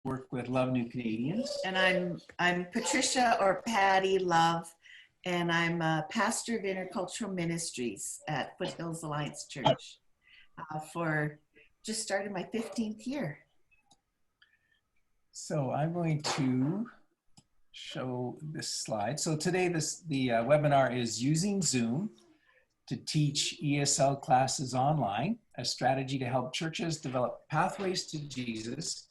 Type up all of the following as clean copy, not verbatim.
work with Love New Canadians. And I'm Patricia or Patti Love, and I'm a pastor of intercultural ministries at Foothills Alliance Church for just started my 15th year. So I'm going to show this slide. So today the webinar is using Zoom to teach ESL classes online, a strategy to help churches develop pathways to Jesus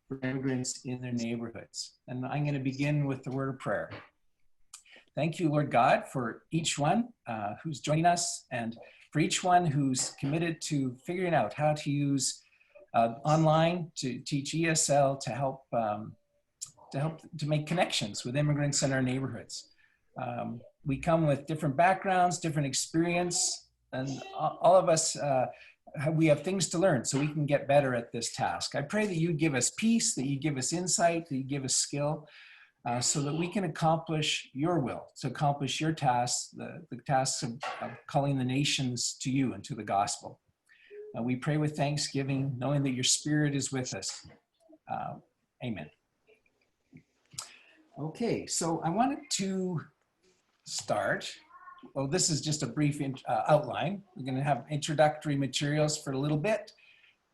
for immigrants in their neighborhoods. And I'm going to begin with the word of prayer. Thank you, Lord God, for each one who's joining us and for each one who's committed to figuring out how to use online to teach ESL to help to make connections with immigrants in our neighborhoods. We come with different backgrounds, different experience, and all of us, we have things to learn so we can get better at this task. I pray that you give us peace, that you give us insight, that you give us skill, so that we can accomplish your will, to accomplish your tasks, the tasks of calling the nations to you and to the gospel. We pray with thanksgiving, knowing that your Spirit is with us. Amen. Okay, so I wanted to start. Well, this is just a brief outline. We're going to have introductory materials for a little bit.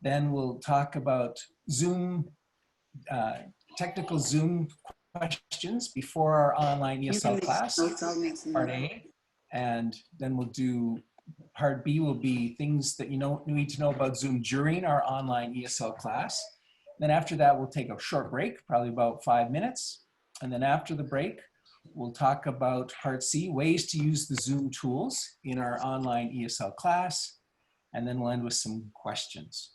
Then we'll talk about Zoom, technical Zoom questions before our online ESL class, part A. And then we'll do part B will be things that you need to know about Zoom during our online ESL class. Then after that, we'll take a short break, probably about 5 minutes. And then after the break, we'll talk about part C, ways to use the Zoom tools in our online ESL class. And then we'll end with some questions.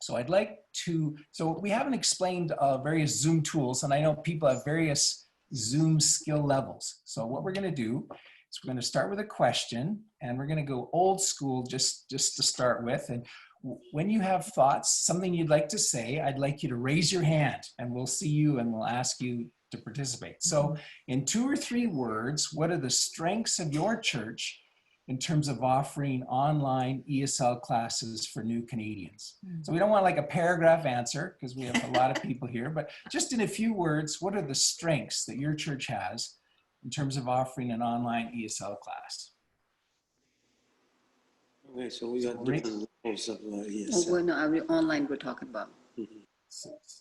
So I'd like to, so we haven't explained various Zoom tools, and I know people have various Zoom skill levels. So what we're going to do is we're going to start with a question, and we're going to go old school just to start with. And when you have thoughts, something you'd like to say, I'd like you to raise your hand, and we'll see you and we'll ask you to participate. So in 2 or 3 words, what are the strengths of your church in terms of offering online ESL classes for new Canadians? So we don't want like a paragraph answer because we have a lot of people here, but just in a few words, what are the strengths that your church has in terms of offering an online ESL class? Okay, so we got different levels of ESL. Oh, well, no, online we're talking about.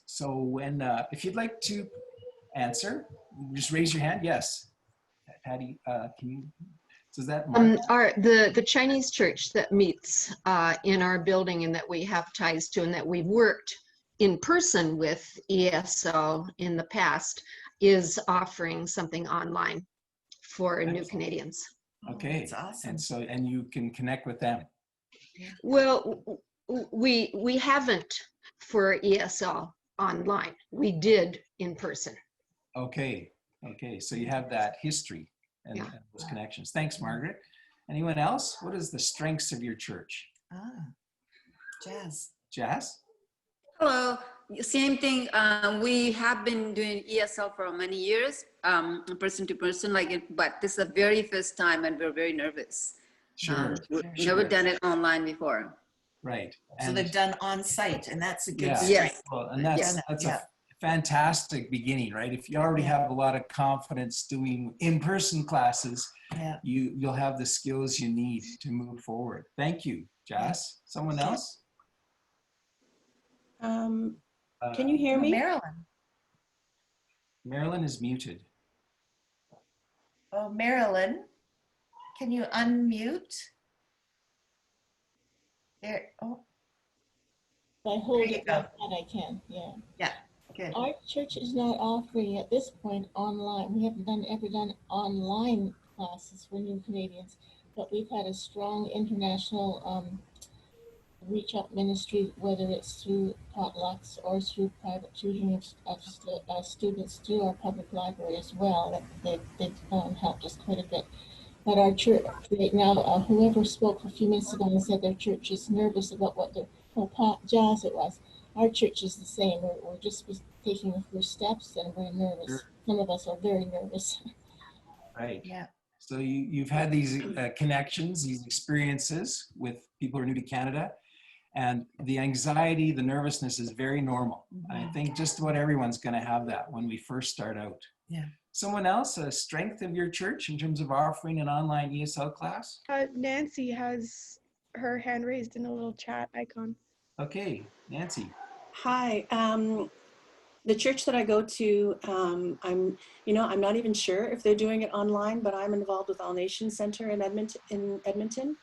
So when, if you'd like to answer, just raise your hand. Yes. Patti, can you, does that the Chinese church that meets in our building and that we have ties to and that we've worked in person with ESL in the past is offering something online for new Canadians. Okay, That's awesome. and so, and you can connect with them. Well, we haven't for ESL online. We did in person. Okay, okay, so you have that history and those connections. Thanks, Margaret. Anyone else? What is the strengths of your church? Jazz. Jazz? Hello, same thing. We have been doing ESL for many years, person to person, but this is the very first time and we're very nervous. Sure. We've never done it online before. Right. So And they've done on site, and that's a good yeah. strength. Yes. Well, and that's a fantastic beginning, right? If you already have a lot of confidence doing in-person classes, you'll have the skills you need to move forward. Thank you, Jazz. Someone else? Can you hear me? Marilyn. Marilyn is muted. Oh, Marilyn, can you unmute? There. Oh. If I hold it like that, I can. Yeah. Yeah. Good. Our church is not offering at this point online. We haven't ever done online classes for new Canadians, but we've had a strong international reach out ministry, whether it's through potlucks or through private tutoring of students through our public library as well. They've helped us quite a bit. But our church right now, whoever spoke a few minutes ago and said their church is nervous about what the Jazz it was. Our church is the same. We're just taking the first steps and we're nervous. Sure. Some of us are very nervous. Right. Yeah. So you've had these connections, these experiences with people who are new to Canada. And the anxiety, the nervousness is very normal. I think just about everyone's going to have that when we first start out. Yeah. Someone else, a strength of your church in terms of offering an online ESL class? Nancy has her hand raised in a little chat icon. Okay, Nancy. Hi, the church that I go to, I'm not even sure if they're doing it online, but I'm involved with All Nations Center in Edmonton.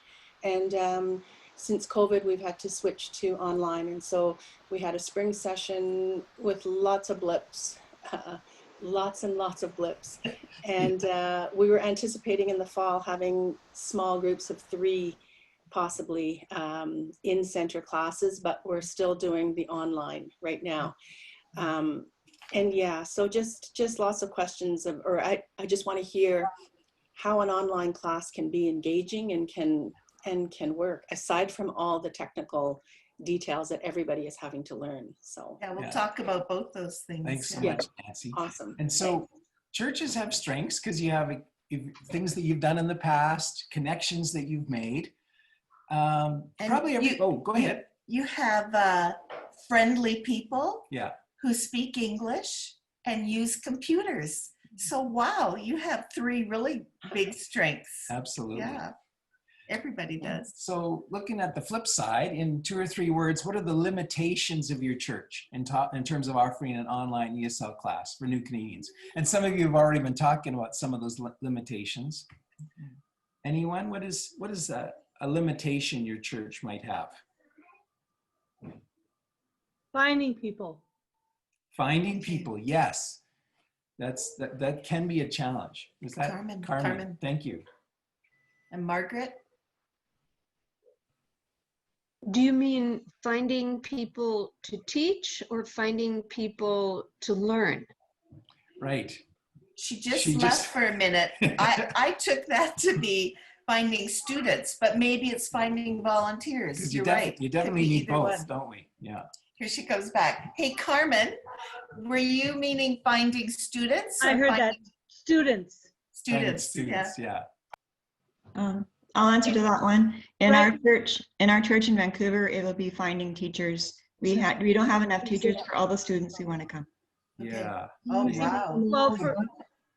And since COVID, we've had to switch to online. And so we had a spring session with lots of blips, lots and lots of blips. And we were anticipating in the fall having small groups of 3 possibly in center classes, but we're still doing the online right now. And yeah, so just lots of questions I just want to hear how an online class can be engaging and can work aside from all the technical details that everybody is having to learn. So Yeah, we'll talk about both those things. Thanks so Yeah. much, Nancy. awesome. And so churches have strengths because you have things that you've done in the past, connections that you've made. Go ahead. You have friendly people Yeah. who speak English and use computers. So wow, you have 3 really big strengths. Absolutely. Yeah, everybody does. So looking at the flip side, in 2 or 3 words, what are the limitations of your church in terms of offering an online ESL class for new Canadians? And some of you have already been talking about some of those limitations. Anyone? What is a limitation your church might have? Finding people. Finding people, yes. That can be a challenge. Is that Carmen. Thank you. And Margaret? Do you mean finding people to teach or finding people to learn? She Right. just She left just- for a minute. I took that to be finding students, but maybe it's finding volunteers. 'Cause You're you right. definitely Could be need either both, one. don't we? Yeah. Here she comes back. Hey, Carmen, were you meaning finding students? I or heard that. finding Students. Students. Students, yeah. I'll answer to that one. In Right. our church in Vancouver, it'll be finding teachers. We don't have enough teachers for all the students who want to come. Okay. Yeah. Oh, wow. Well,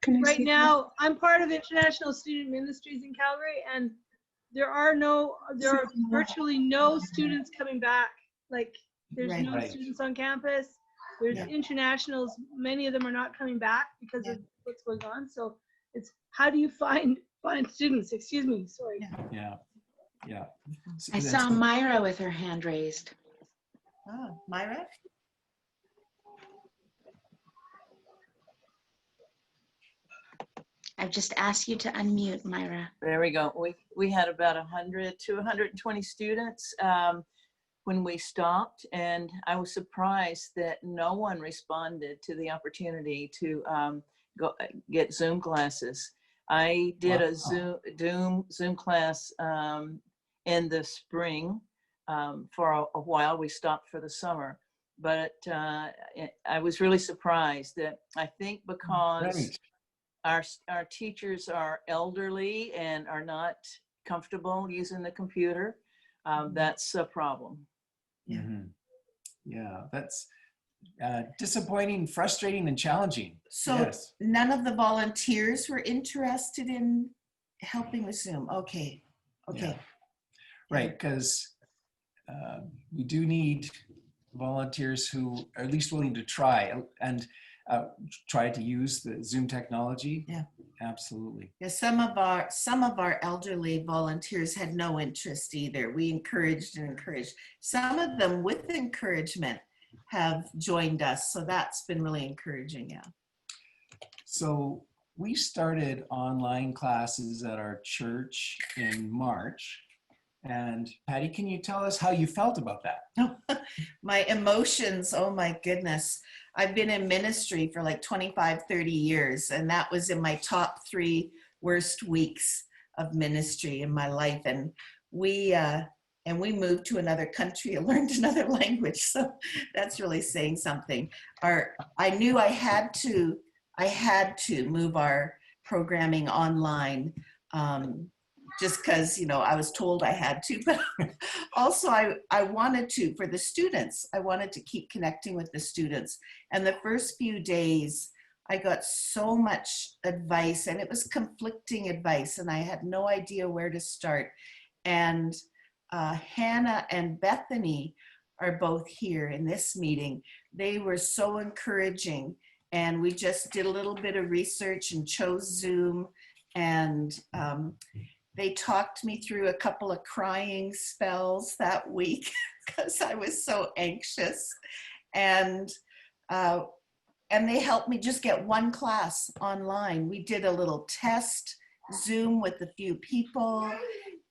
Can I right speak? now, I'm part of International Student Ministries in Calgary, and there are virtually no students coming back. Like, there's Right. no Right. students on campus. There's Yeah. internationals. Many of them are not coming back because of what's going on. So it's how do you find students? Excuse me. Sorry. Yeah. Yeah. So I that's saw good. Myra with her hand raised. Oh, Myra? I've just asked you to unmute, Myra. There we go. We had about 100 to 120 students when we stopped, and I was surprised that no one responded to the opportunity to go get Zoom classes. I did a Zoom class in the spring for a while. We stopped for the summer, but I was really surprised that I think because our teachers are elderly and are not comfortable using the computer, that's a problem. Mhm. Yeah, that's disappointing, frustrating, and challenging. So Yes. none of the volunteers were interested in helping with Zoom. Okay. Okay. Right, because we do need volunteers who are at least willing to try and try to use the Zoom technology. Yeah. Absolutely. Yeah, some of our elderly volunteers had no interest either. We encouraged. Some of them with encouragement have joined us. So that's been really encouraging, yeah. So we started online classes at our church in March. And Patti, can you tell us how you felt about that? My emotions, oh my goodness. I've been in ministry for like 25, 30 years, and that was in my top 3 worst weeks of ministry in my life. And we moved to another country and learned another language. So that's really saying something. I knew I had to move our programming online just because, you know, I was told I had to, but also I wanted to, for the students, I wanted to keep connecting with the students. And the first few days, I got so much advice, and it was conflicting advice, and I had no idea where to start. And Hannah and Bethany are both here in this meeting. They were so encouraging, and we just did a little bit of research and chose Zoom, and they talked me through a couple of crying spells that week because I was so anxious. And they helped me just get one class online. We did a little test Zoom with a few people,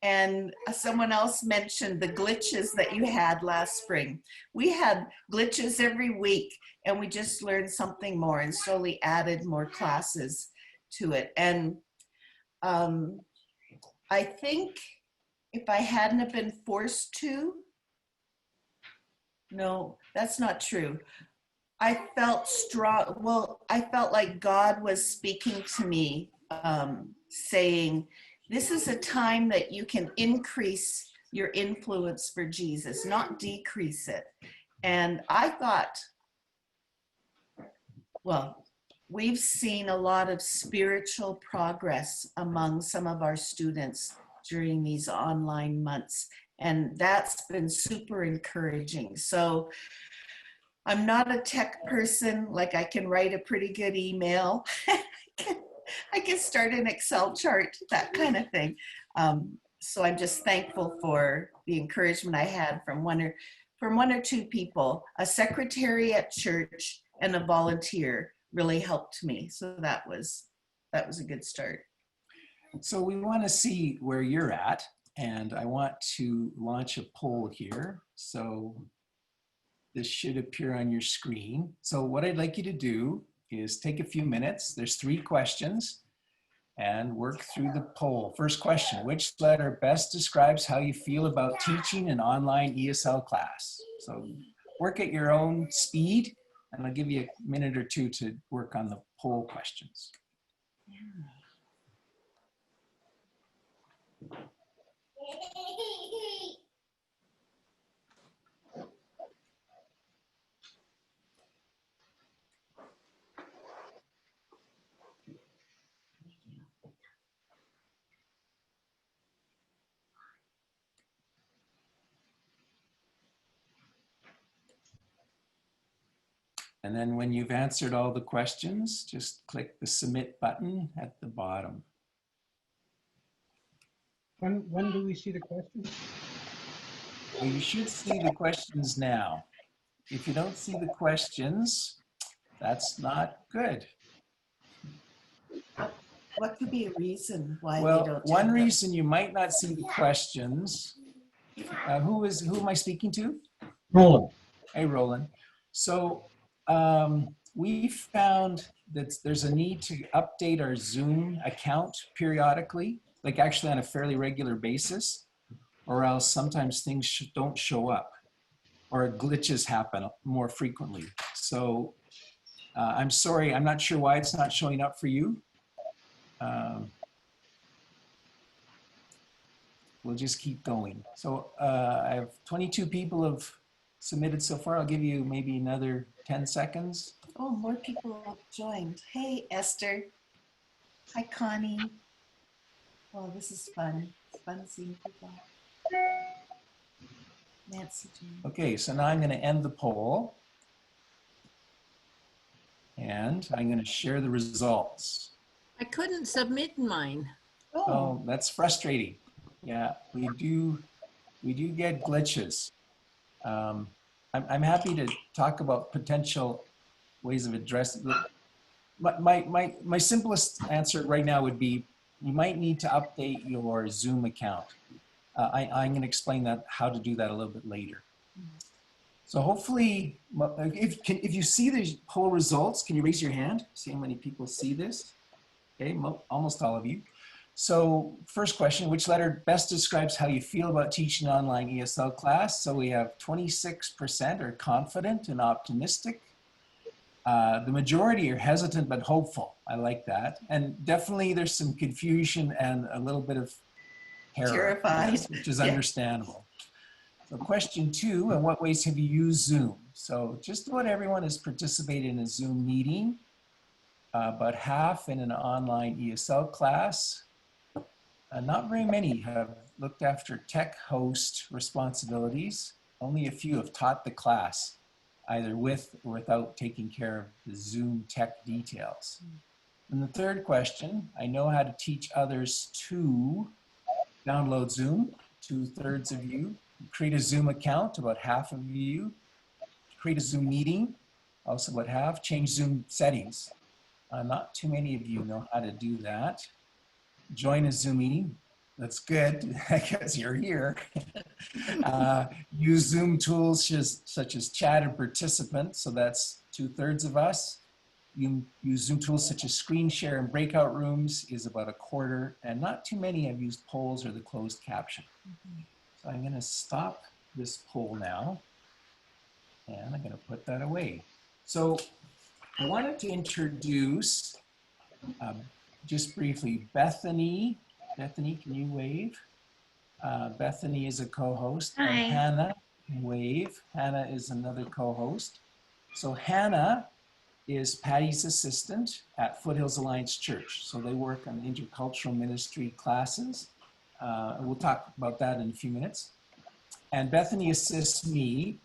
and someone else mentioned the glitches that you had last spring. We had glitches every week, and we just learned something more and slowly added more classes to it. And I think if I hadn't have been forced to, no, that's not true. I felt strong. Well, I felt like God was speaking to me, saying, this is a time that you can increase your influence for Jesus, not decrease it. And I thought, well, we've seen a lot of spiritual progress among some of our students during these online months, and that's been super encouraging. So I'm not a tech person, like I can write a pretty good email. I can start an Excel chart, that kind of thing. So I'm just thankful for the encouragement I had from one or two people. A secretary at church and a volunteer really helped me. So that was a good start. So we want to see where you're at, and I want to launch a poll here. So this should appear on your screen. So what I'd like you to do is take a few minutes. There's 3 questions, and work through the poll. First question, which letter best describes how you feel about teaching an online ESL class? So work at your own speed, and I'll give you a minute or 2 to work on the poll questions. And then when you've answered all the questions, just click the submit button at the bottom. When do we see the questions? Well, you should see the questions now. If you don't see the questions, that's not good. What could be a reason why Well, they don't? one reason you might not see the questions, who am I speaking to? Roland. Hey, Roland. So we found that there's a need to update our Zoom account periodically, like actually on a fairly regular basis, or else sometimes things don't show up, or glitches happen more frequently. So I'm sorry, I'm not sure why it's not showing up for you. We'll just keep going. So I have 22 people have submitted so far. I'll give you maybe another 10 seconds. Oh, more people have joined. Hey, Esther. Hi, Connie. Oh, this is fun. It's fun seeing people. Nancy. Okay, so now I'm going to end the poll. And I'm going to share the results. I couldn't submit mine. Oh, that's frustrating. Yeah, we do get glitches. I'm happy to talk about potential ways of addressing. My simplest answer right now would be you might need to update your Zoom account. I'm going to explain how to do that a little bit later. So hopefully, if you see the poll results, can you raise your hand? See how many people see this? Okay, almost all of you. So first question, which letter best describes how you feel about teaching an online ESL class? So we have 26% are confident and optimistic. The majority are hesitant but hopeful. I like that. And definitely there's some confusion and a little bit of terror, Terrified. which is Yeah. understandable. So question 2, in what ways have you used Zoom? So just about everyone has participated in a Zoom meeting, about half in an online ESL class. Not very many have looked after tech host responsibilities. Only a few have taught the class, either with or without taking care of the Zoom tech details. And the third question, I know how to teach others to download Zoom, 2/3 of you. Create a Zoom account, about half of you. Create a Zoom meeting, also about half. Change Zoom settings. Not too many of you know how to do that. Join a Zoom meeting. That's good, because you're here. Use Zoom tools such as chat and participant, so that's 2/3 of us. You use Zoom tools such as screen share and breakout rooms is about 1/4, and not too many have used polls or the closed caption. So I'm gonna stop this poll now, and I'm gonna put that away. So I wanted to introduce, just briefly, Bethany. Bethany, can you wave? Bethany is a co-host. Hi. And Hannah, wave. Hannah is another co-host. So Hannah is Patty's assistant at Foothills Alliance Church. So they work on intercultural ministry classes. We'll talk about that in a few minutes. And Bethany assists me.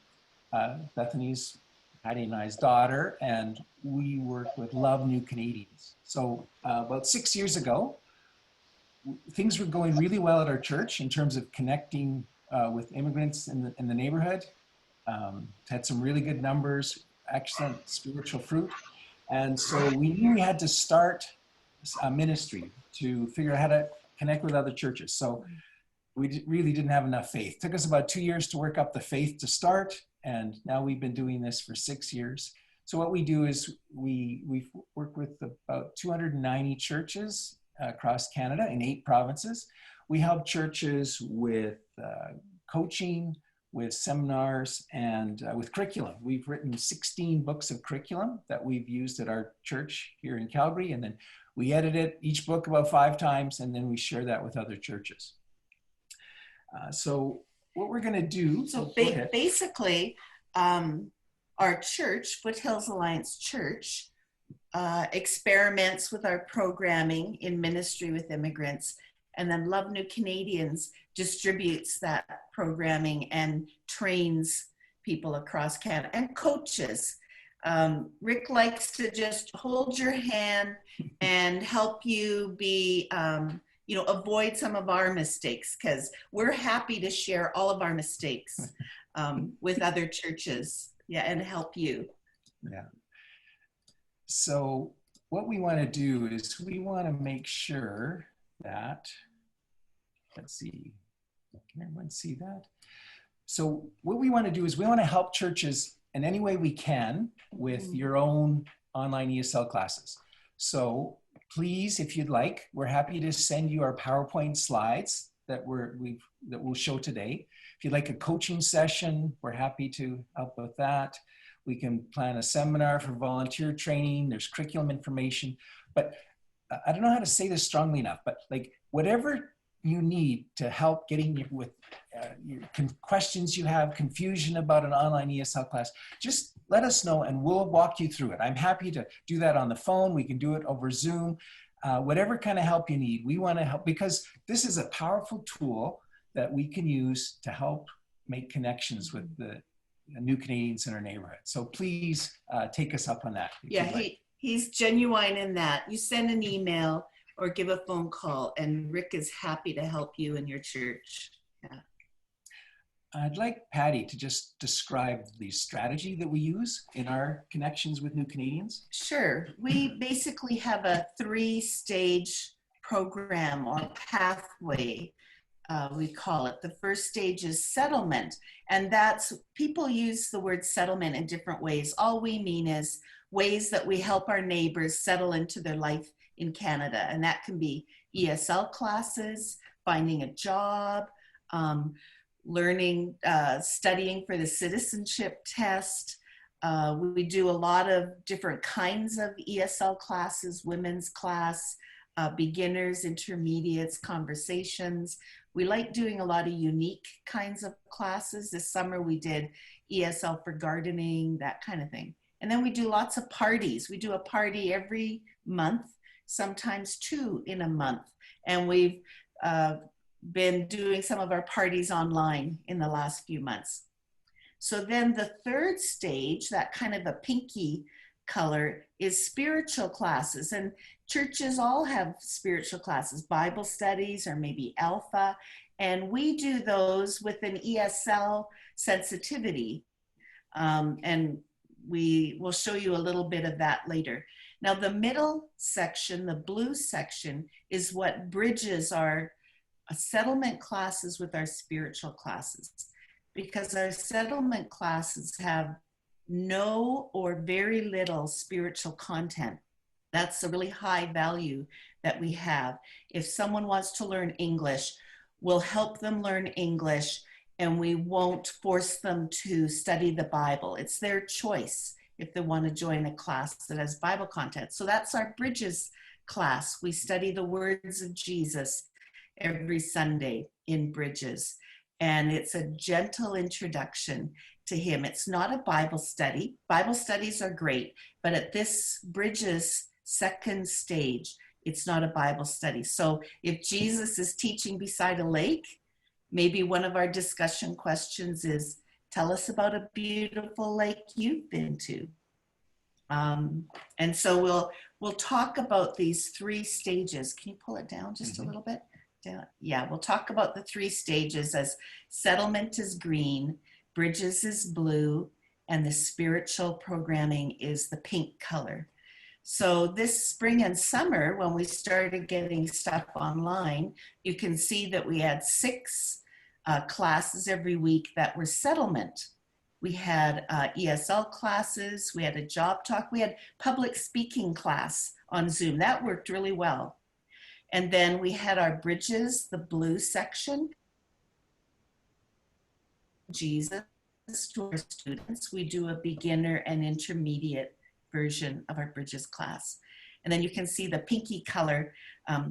Bethany's Patty and I's daughter, and we work with Love New Canadians. So about 6 years ago, things were going really well at our church in terms of connecting with immigrants in the neighborhood. Had some really good numbers, excellent spiritual fruit. And so we knew we had to start a ministry to figure out how to connect with other churches. So we really didn't have enough faith. It took us about 2 years to work up the faith to start. And now we've been doing this for 6 years. So what we do is we work with about 290 churches across Canada in 8 provinces. We help churches with coaching, with seminars, and with curriculum. We've written 16 books of curriculum that we've used at our church here in Calgary, and then we edit it, each book about 5 times, and then we share that with other churches. So what we're gonna do, So basically, our church, Foothills Alliance Church, experiments with our programming in ministry with immigrants, and then Love New Canadians distributes that programming and trains people across Canada and coaches. Rick likes to just hold your hand and help you be, avoid some of our mistakes, because we're happy to share all of our mistakes with other churches, and help you. Yeah. So what we want to do is we want to make sure that, let's see, can everyone see that? So what we want to do is we want to help churches in any way we can with your own online ESL classes. So please, if you'd like, we're happy to send you our PowerPoint slides that we'll show today. If you'd like a coaching session, we're happy to help with that. We can plan a seminar for volunteer training. There's curriculum information, but I don't know how to say this strongly enough, but like whatever you need to help getting you with your questions you have, confusion about an online ESL class, just let us know and we'll walk you through it. I'm happy to do that on the phone. We can do it over Zoom. Whatever kind of help you need, we want to help, because this is a powerful tool that we can use to help make connections with the new Canadians in our neighborhood. So please take us up on that. Yeah, he's genuine in that. You send an email or give a phone call, and Rick is happy to help you in your church. Yeah. I'd like Patti to just describe the strategy that we use in our connections with new Canadians. Sure. We basically have a 3-stage program or pathway, we call it. The first stage is settlement. And that's, people use the word settlement in different ways. All we mean is ways that we help our neighbors settle into their life in Canada. And that can be ESL classes, finding a job, learning, studying for the citizenship test. We do a lot of different kinds of ESL classes, women's class, beginners, intermediates, conversations. We like doing a lot of unique kinds of classes. This summer we did ESL for gardening, that kind of thing. And then we do lots of parties. We do a party every month, sometimes 2 in a month. And we've been doing some of our parties online in the last few months. So then the third stage, that kind of a pinky color, is spiritual classes. And churches all have spiritual classes, Bible studies or maybe Alpha. And we do those with an ESL sensitivity. And we will show you a little bit of that later. Now the middle section, the blue section, is what bridges our settlement classes with our spiritual classes, because our settlement classes have no or very little spiritual content. That's a really high value that we have. If someone wants to learn English, we'll help them learn English, and we won't force them to study the Bible. It's their choice if they want to join a class that has Bible content. So that's our Bridges class. We study the words of Jesus every Sunday in Bridges. And it's a gentle introduction to him. It's not a Bible study. Bible studies are great, but at this Bridges second stage, it's not a Bible study. So if Jesus is teaching beside a lake, maybe one of our discussion questions is, tell us about a beautiful lake you've been to. And so we'll talk about these 3 stages. Can you pull it down just a little bit? Yeah, we'll talk about the 3 stages as settlement is green, Bridges is blue, and the spiritual programming is the pink color. So this spring and summer, when we started getting stuff online, you can see that we had 6 classes every week that were settlement. We had ESL classes, we had a job talk, we had public speaking class on Zoom. That worked really well. And then we had our Bridges, the blue section. Jesus to our students. We do a beginner and intermediate version of our Bridges class. And then you can see the pinky color.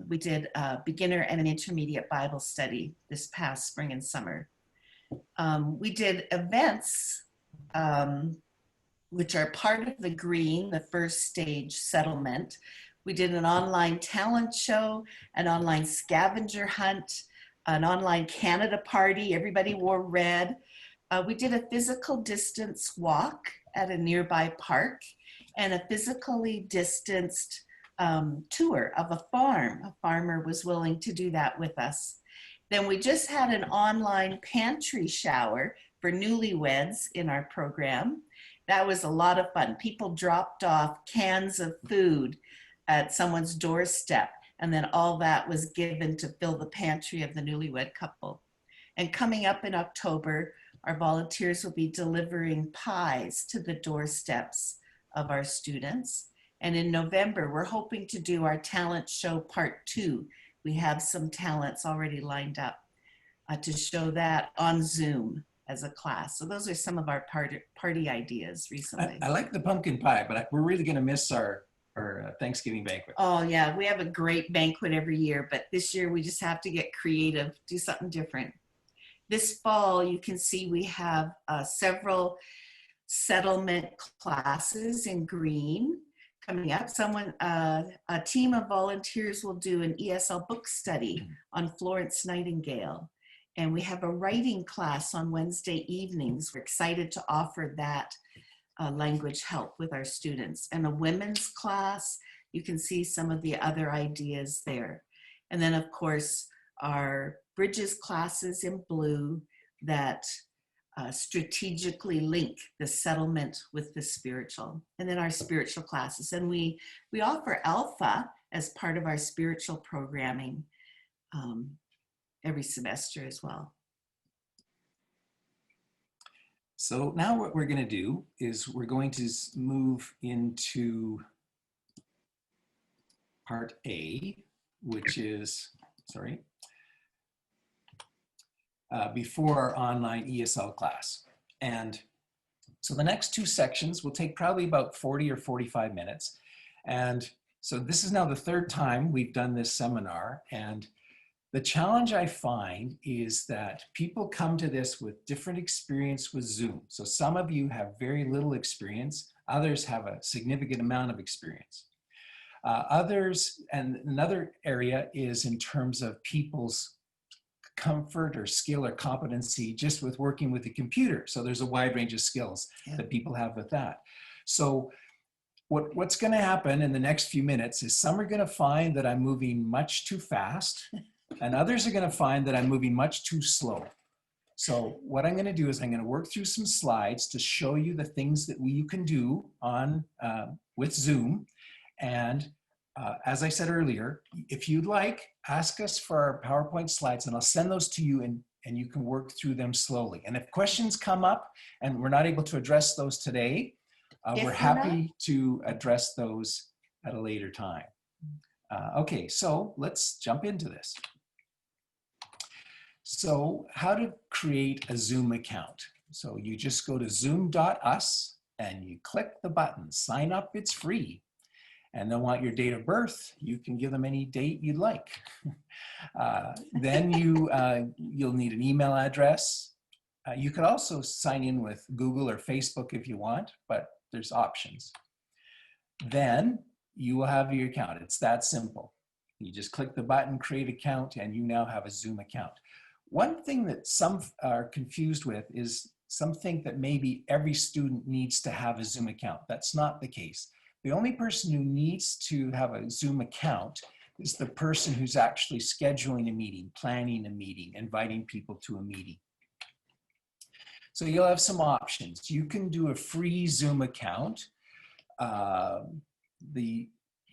We did a beginner and an intermediate Bible study this past spring and summer. We did events, which are part of the green, the first stage settlement. We did an online talent show, an online scavenger hunt, an online Canada party. Everybody wore red. We did a physical distance walk at a nearby park and a physically distanced tour of a farm. A farmer was willing to do that with us. Then we just had an online pantry shower for newlyweds in our program. That was a lot of fun. People dropped off cans of food at someone's doorstep, and then all that was given to fill the pantry of the newlywed couple. And coming up in October, our volunteers will be delivering pies to the doorsteps of our students. And in November, we're hoping to do our talent show part 2. We have some talents already lined up to show that on Zoom as a class. So those are some of our party ideas recently. I like the pumpkin pie, but we're really going to miss our Thanksgiving banquet. Oh yeah, we have a great banquet every year, but this year we just have to get creative, do something different. This fall, you can see we have several settlement classes in green coming up. A team of volunteers will do an ESL book study on Florence Nightingale. And we have a writing class on Wednesday evenings. We're excited to offer that language help with our students. And a women's class, you can see some of the other ideas there. And then of course, our Bridges classes in blue that strategically link the settlement with the spiritual. And then our spiritual classes. And we offer Alpha as part of our spiritual programming every semester as well. So now what we're going to do is we're going to move into part A, which is, before our online ESL class. And so the next 2 sections will take probably about 40 or 45 minutes. And so this is now the 3rd time we've done this seminar. And The challenge I find is that people come to this with different experience with Zoom. So some of you have very little experience, others have a significant amount of experience. Others, and another area is in terms of people's comfort or skill or competency just with working with the computer. So there's a wide range of skills that people have with that. So what's going to happen in the next few minutes is some are going to find that I'm moving much too fast, and others are going to find that I'm moving much too slow. So what I'm going to do is I'm going to work through some slides to show you the things that you can do on with Zoom. And as I said earlier, if you'd like, ask us for our PowerPoint slides and I'll send those to you and you can work through them slowly. And if questions come up and we're not able to address those today, we're happy to address those at a later time. Okay, so let's jump into this. So how to create a Zoom account. So you just go to zoom.us and you click the button, sign up, it's free. And they'll want your date of birth. You can give them any date you'd like. Then you'll need an email address. You could also sign in with Google or Facebook if you want, but there's options. Then you will have your account. It's that simple. You just click the button, create account, and you now have a Zoom account. One thing that some are confused with is some think that maybe every student needs to have a Zoom account. That's not the case. The only person who needs to have a Zoom account is the person who's actually scheduling a meeting, planning a meeting, inviting people to a meeting. So you'll have some options. You can do a free Zoom account.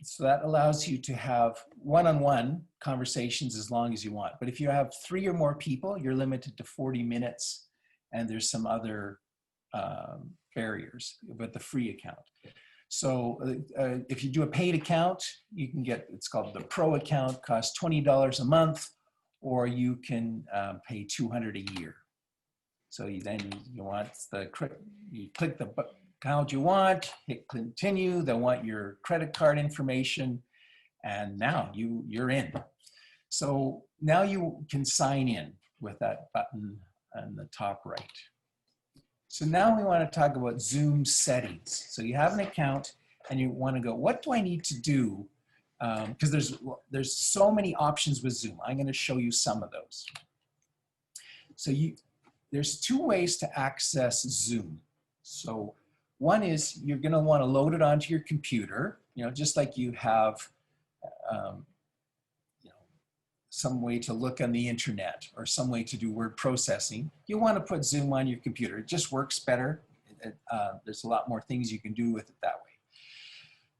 So that allows you to have one-on-one conversations as long as you want. But if you have 3 or more people, you're limited to 40 minutes, and there's some other barriers with the free account. So if you do a paid account, you can get, it's called the Pro account, costs $20 a month, or you can pay $200 a year. So you click the account you want, hit continue, they'll want your credit card information, and now you're in. So now you can sign in with that button on the top right. So now we want to talk about Zoom settings. So you have an account and you want to go, what do I need to do? Because there's so many options with Zoom. I'm going to show you some of those. So there's 2 ways to access Zoom. So one is you're going to want to load it onto your computer, just like you have some way to look on the internet or some way to do word processing. You want to put Zoom on your computer. It just works better. There's a lot more things you can do with it that way.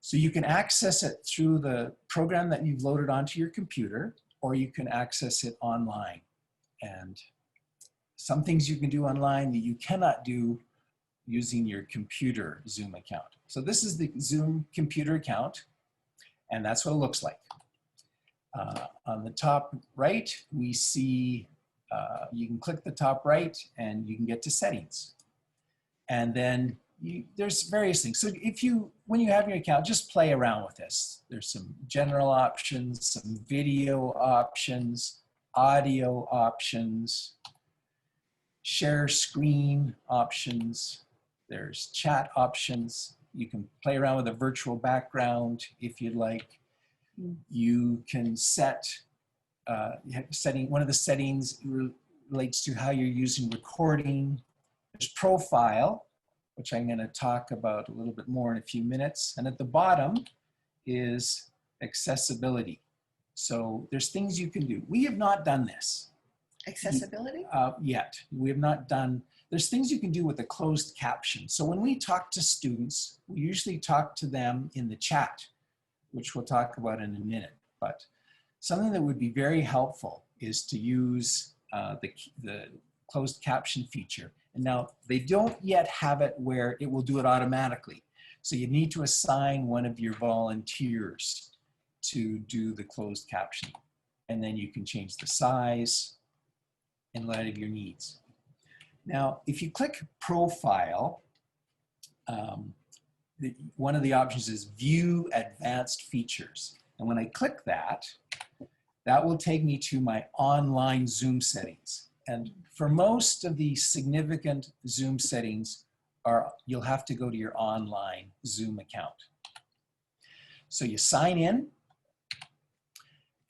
So you can access it through the program that you've loaded onto your computer, or you can access it online. And some things you can do online that you cannot do using your computer Zoom account. So this is the Zoom computer account, and that's what it looks like. On the top right, we see, you can click the top right and you can get to settings. And then there's various things. So when you have your account, just play around with this. There's some general options, some video options, audio options, share screen options. There's chat options. You can play around with a virtual background if you'd like. You can set, one of the settings relates to how you're using recording. There's profile, which I'm going to talk about a little bit more in a few minutes. And at the bottom is accessibility. So there's things you can do. We have not done this. Accessibility? Yet. We have not done, there's things you can do with a closed caption. So when we talk to students, we usually talk to them in the chat, which we'll talk about in a minute. But something that would be very helpful is to use the closed caption feature. And now they don't yet have it where it will do it automatically. So you need to assign one of your volunteers to do the closed captioning. And then you can change the size in light of your needs. Now, if you click profile, one of the options is view advanced features. And when I click that, That will take me to my online Zoom settings. And for most of the significant Zoom settings, you'll have to go to your online Zoom account. So you sign in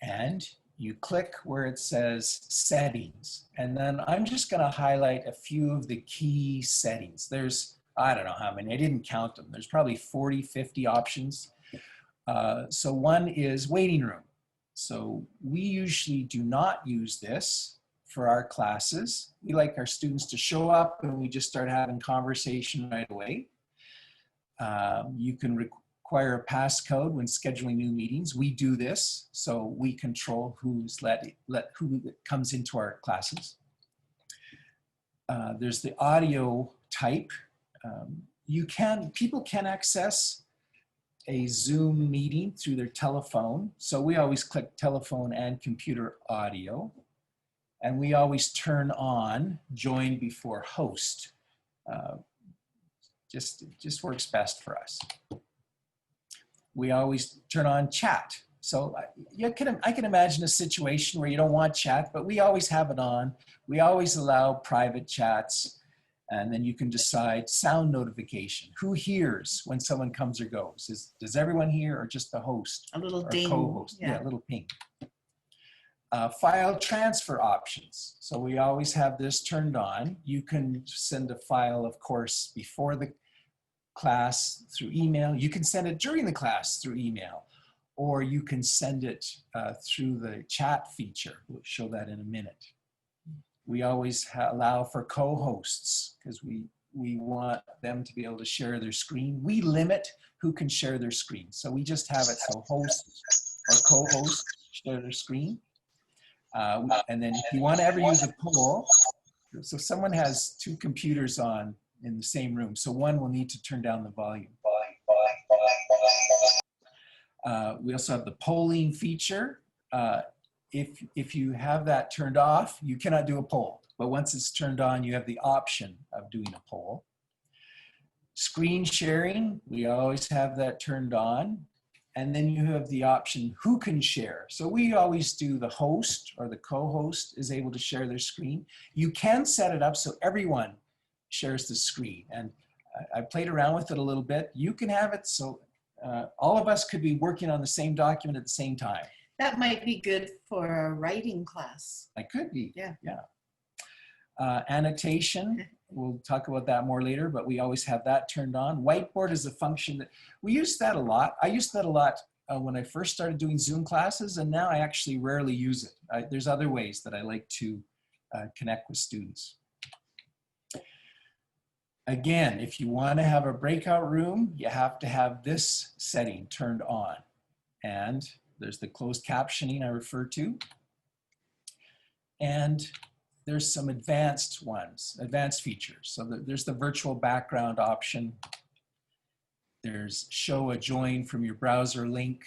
and you click where it says settings. And then I'm just gonna highlight a few of the key settings. There's, I don't know how many, I didn't count them. There's probably 40, 50 options. So one is waiting room. So we usually do not use this for our classes. We like our students to show up and we just start having conversation right away. You can require a passcode when scheduling new meetings. We do this, so we control who comes into our classes. There's the audio type. People can access a Zoom meeting through their telephone. So we always click telephone and computer audio. And we always turn on join before host. Just works best for us. We always turn on chat. So I can imagine a situation where you don't want chat, but we always have it on. We always allow private chats. And then you can decide sound notification. Who hears when someone comes or goes? Does everyone hear or just the host? A little or ding. Co-host? Yeah, a little ping. File transfer options. So we always have this turned on. You can send a file, of course, before the class through email. You can send it during the class through email, or you can send it through the chat feature. We'll show that in a minute. We always allow for co-hosts because we want them to be able to share their screen. We limit who can share their screen. So we just have it so hosts or co-hosts share their screen. And then if you want to ever use a poll, so if someone has two computers on in the same room, so one will need to turn down the volume. We also have the polling feature. If you have that turned off, you cannot do a poll. But once it's turned on, you have the option of doing a poll. Screen sharing, we always have that turned on. And then you have the option who can share. So we always do the host or the co-host is able to share their screen. You can set it up so everyone shares the screen. And I played around with it a little bit. You can have it so all of us could be working on the same document at the same time. That might be good for a writing class. It could be, yeah. Annotation, we'll talk about that more later, but we always have that turned on. Whiteboard is a function that we use that a lot. I used that a lot when I first started doing Zoom classes, and now I actually rarely use it. There's other ways that I like to connect with students. Again, if you want to have a breakout room, you have to have this setting turned on. And there's the closed captioning I referred to. And there's some advanced ones, advanced features. So there's the virtual background option. There's show a join from your browser link.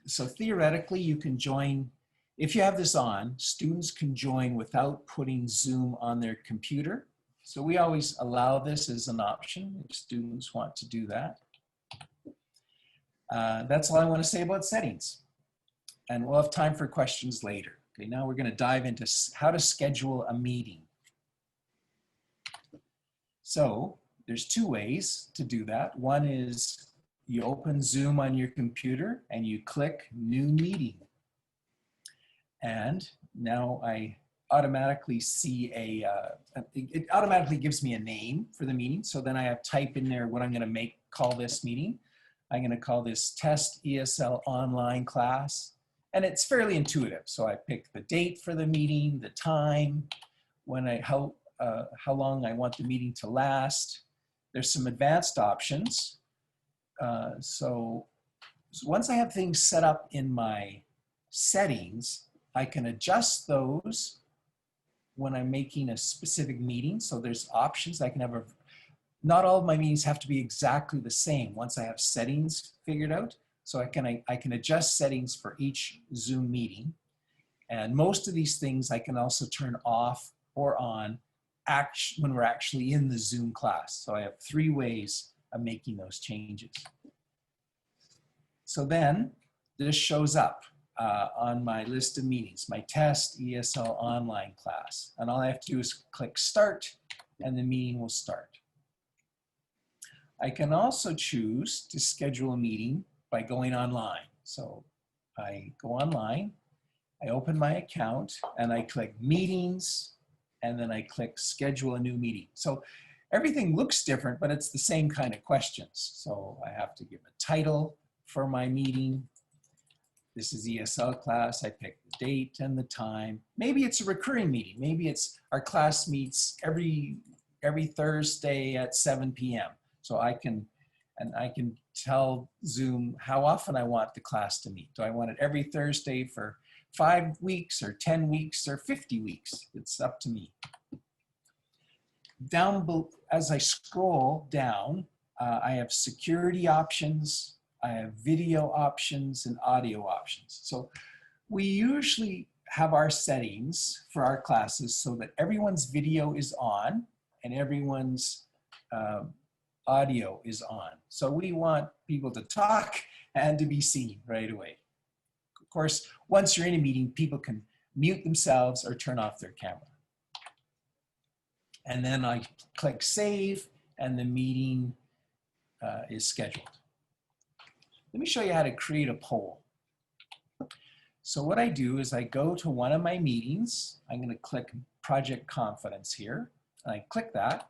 So theoretically, you can join, if you have this on, students can join without putting Zoom on their computer. So we always allow this as an option if students want to do that. That's all I want to say about settings. And we'll have time for questions later. Okay, now we're going to dive into how to schedule a meeting. So there's two ways to do that. One is you open Zoom on your computer and you click New Meeting. And now I automatically see it automatically gives me a name for the meeting. So then I have type in there what I'm going to call this meeting. I'm going to call this Test ESL Online class. And it's fairly intuitive. So I pick the date for the meeting, the time, how long I want the meeting to last. There's some advanced options. So once I have things set up in my settings, I can adjust those when I'm making a specific meeting. So there's options. I can have not all of my meetings have to be exactly the same once I have settings figured out. So I can adjust settings for each Zoom meeting. And most of these things I can also turn off or on when we're actually in the Zoom class. So I have 3 ways of making those changes. So then this shows up. on my list of meetings, my test ESL online class. And all I have to do is click start and the meeting will start. I can also choose to schedule a meeting by going online. So I go online, I open my account and I click meetings and then I click schedule a new meeting. So everything looks different, but it's the same kind of questions. So I have to give a title for my meeting. This is ESL class. I pick the date and the time. Maybe it's a recurring meeting. Maybe it's our class meets every Thursday at 7 p.m. So I can tell Zoom how often I want the class to meet. Do I want it every Thursday for 5 weeks or 10 weeks or 50 weeks? It's up to me. Down below, as I scroll down, I have security options, I have video options and audio options. So we usually have our settings for our classes so that everyone's video is on and everyone's audio is on. So we want people to talk and to be seen right away. Of course, once you're in a meeting, people can mute themselves or turn off their camera. And then I click save and the meeting is scheduled. Let me show you how to create a poll. So what I do is I go to one of my meetings. I'm going to click Project Confidence here. I click that.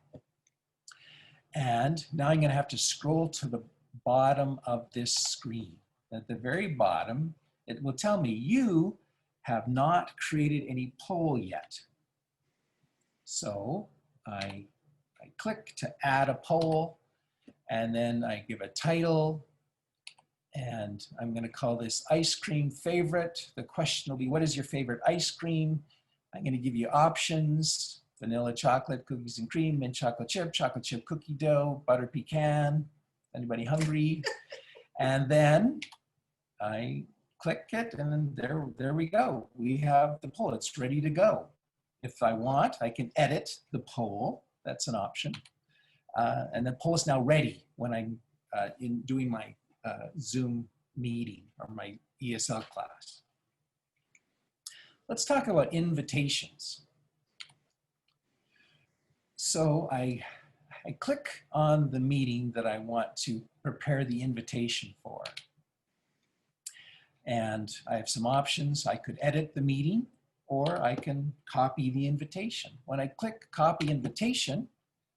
And now I'm going to have to scroll to the bottom of this screen. At the very bottom, it will tell me you have not created any poll yet. So I click to add a poll, and then I give a title, and I'm going to call this ice cream favorite. The question will be, what is your favorite ice cream? I'm going to give you options: vanilla chocolate, cookies and cream, mint chocolate chip cookie dough, butter pecan. Anybody hungry? And then I click it, and then there we go. We have the poll. It's ready to go. If I want, I can edit the poll. That's an option. And the poll is now ready when I'm doing my Zoom meeting or my ESL class. Let's talk about invitations. So I click on the meeting that I want to prepare the invitation for. And I have some options. I could edit the meeting, or I can copy the invitation. When I click copy invitation,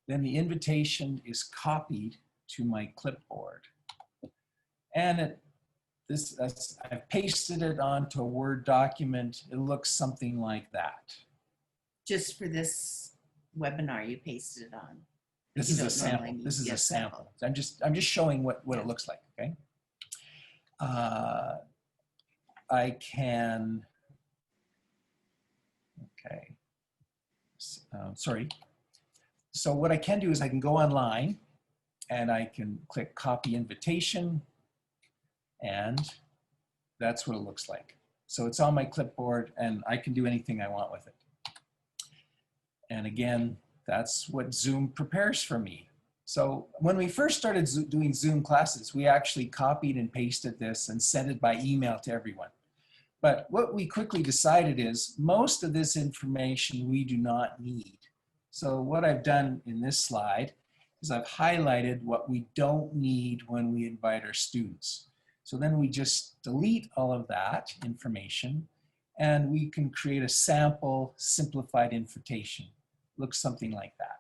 then the invitation is copied to my clipboard. And I've pasted it onto a Word document. It looks something like that. Just for this webinar, you pasted it on. This is a sample. This is a sample. I'm just showing what it looks like, okay? I can, okay, sorry. So what I can do is I can go online and I can click copy invitation, and that's what it looks like. So it's on my clipboard and I can do anything I want with it. And again, that's what Zoom prepares for me. So when we first started doing Zoom classes, we actually copied and pasted this and sent it by email to everyone. But what we quickly decided is most of this information we do not need. So what I've done in this slide is I've highlighted what we don't need when we invite our students. So then we just delete all of that information and we can create a sample simplified invitation. Looks something like that.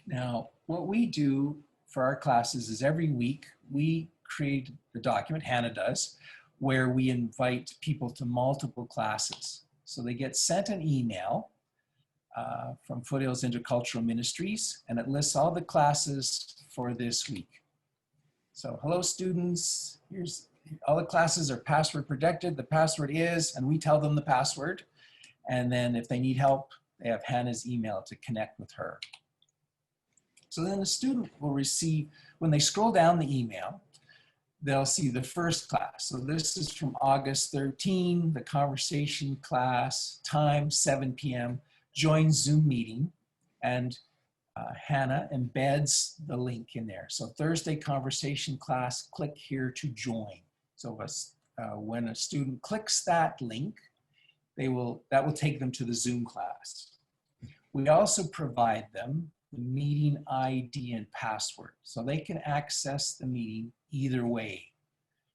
Now, what we do for our classes is every week we create the document, Hannah does, where we invite people to multiple classes. So they get sent an email from Foothills Intercultural Ministries, and it lists all the classes for this week. So hello students, here's all the classes are password protected. The password is, and we tell them the password. And then if they need help, they have Hannah's email to connect with her. So then the student will receive, when they scroll down the email, they'll see the first class. So this is from August 13, the conversation class, time 7 p.m., join Zoom meeting. And Hannah embeds the link in there. So Thursday conversation class, click here to join. So when a student clicks that link, that will take them to the Zoom class. We also provide them the meeting ID and password, so they can access the meeting either way.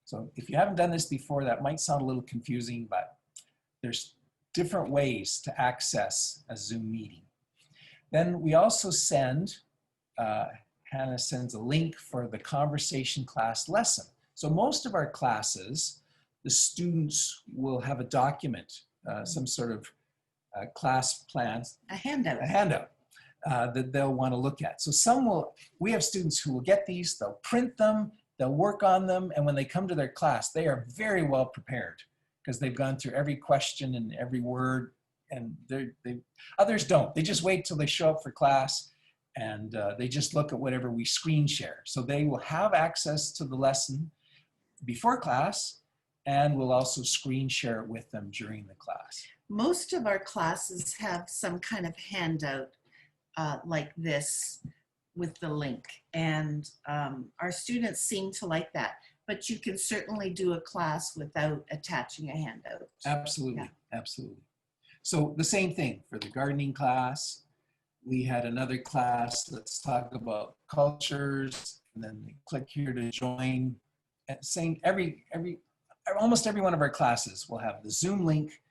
So if you haven't done this before, that might sound a little confusing, but there's different ways to access a Zoom meeting. Then we also send, Hannah sends a link for the conversation class lesson. So most of our classes, the students will have a document, some sort of class plans. A handout. A handout that they'll want to look at. So we have students who will get these, they'll print them, they'll work on them, and when they come to their class, they are very well prepared because they've gone through every question and every word, and others don't. They just wait till they show up for class, and they just look at whatever we screen share. So they will have access to the lesson before class, and we'll also screen share it with them during the class. Most of our classes have some kind of handout like this with the link, and our students seem to like that. But you can certainly do a class without attaching a handout. Absolutely, Yeah. absolutely. So the same thing for the gardening class. We had another class, let's talk about cultures, and then they click here to join. Same, almost every one of our classes will have the Zoom link,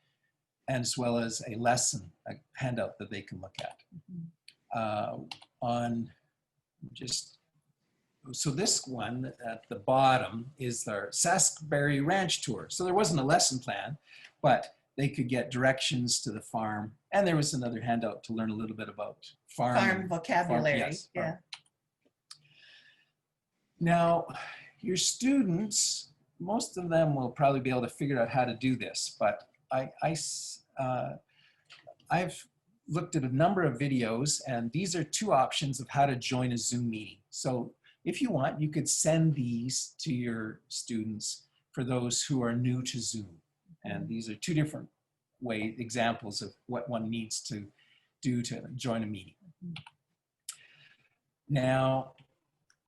as well as a lesson, a handout that they can look at. So this one at the bottom is their Saskberry Ranch tour. So there wasn't a lesson plan, but they could get directions to the farm. And there was another handout to learn a little bit about Farm vocabulary, yes, yeah. farm. Now, your students, most of them will probably be able to figure out how to do this, but I've looked at a number of videos, and these are two options of how to join a Zoom meeting. So if you want, you could send these to your students for those who are new to Zoom. And these are two different examples of what one needs to do to join a meeting. Now,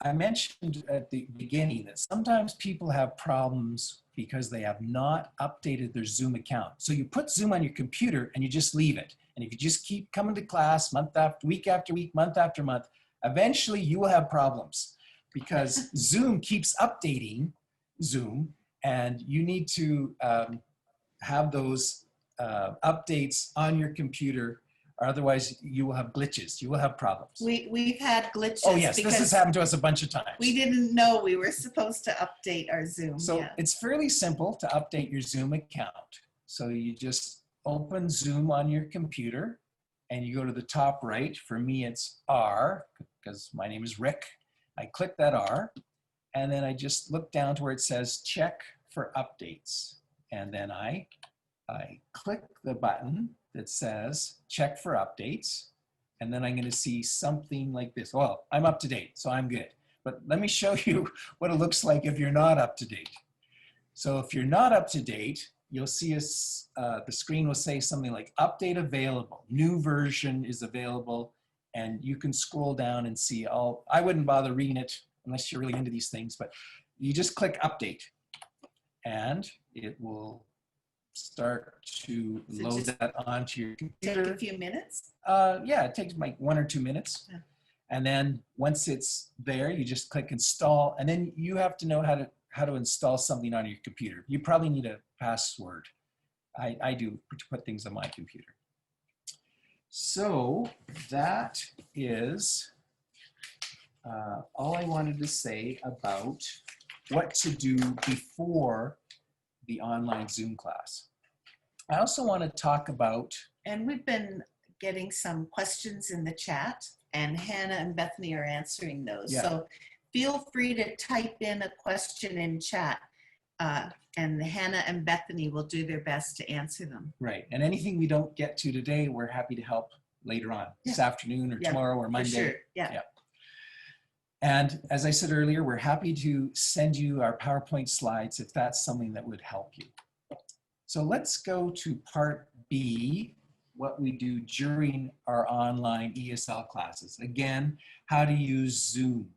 I mentioned at the beginning that sometimes people have problems because they have not updated their Zoom account. So you put Zoom on your computer and you just leave it. And if you just keep coming to class week after week, month after month, eventually you will have problems because Zoom keeps updating Zoom, and you need to have those updates on your computer, or otherwise you will have glitches. You will have problems. We've had glitches. Oh yes, this has happened to us a bunch of times. We didn't know we were supposed to update our Zoom. So yeah. It's fairly simple to update your Zoom account. So you just open Zoom on your computer and you go to the top right. For me, it's R, because my name is Rick. I click that R, and then I just look down to where it says check for updates. And then I click the button that says check for updates. And then I'm going to see something like this. Well, I'm up to date, so I'm good. But let me show you what it looks like if you're not up to date. So if you're not up to date, you'll see the screen will say something like update available, new version is available, and you can scroll down and see all. I wouldn't bother reading it unless you're really into these things, but you just click update and it will start to load that onto your computer. Take a few minutes? Yeah, it takes like 1 or 2 minutes. Yeah. And then once it's there, you just click install, and then you have to know how to install something on your computer. You probably need a password. I do to put things on my computer. So that is all I wanted to say about what to do before the online Zoom class. I also want to talk about, and we've been getting some questions in the chat, and Hannah and Bethany are answering those. Yeah. So feel free to type in a question in chat, and Hannah and Bethany will do their best to answer them. right, and anything we don't get to today, we're happy to help later on, this afternoon or tomorrow or Monday. For sure. Yeah. And as I said earlier, we're happy to send you our PowerPoint slides if that's something that would help you. So let's go to part B, what we do during our online ESL classes. Again, how to use Zoom,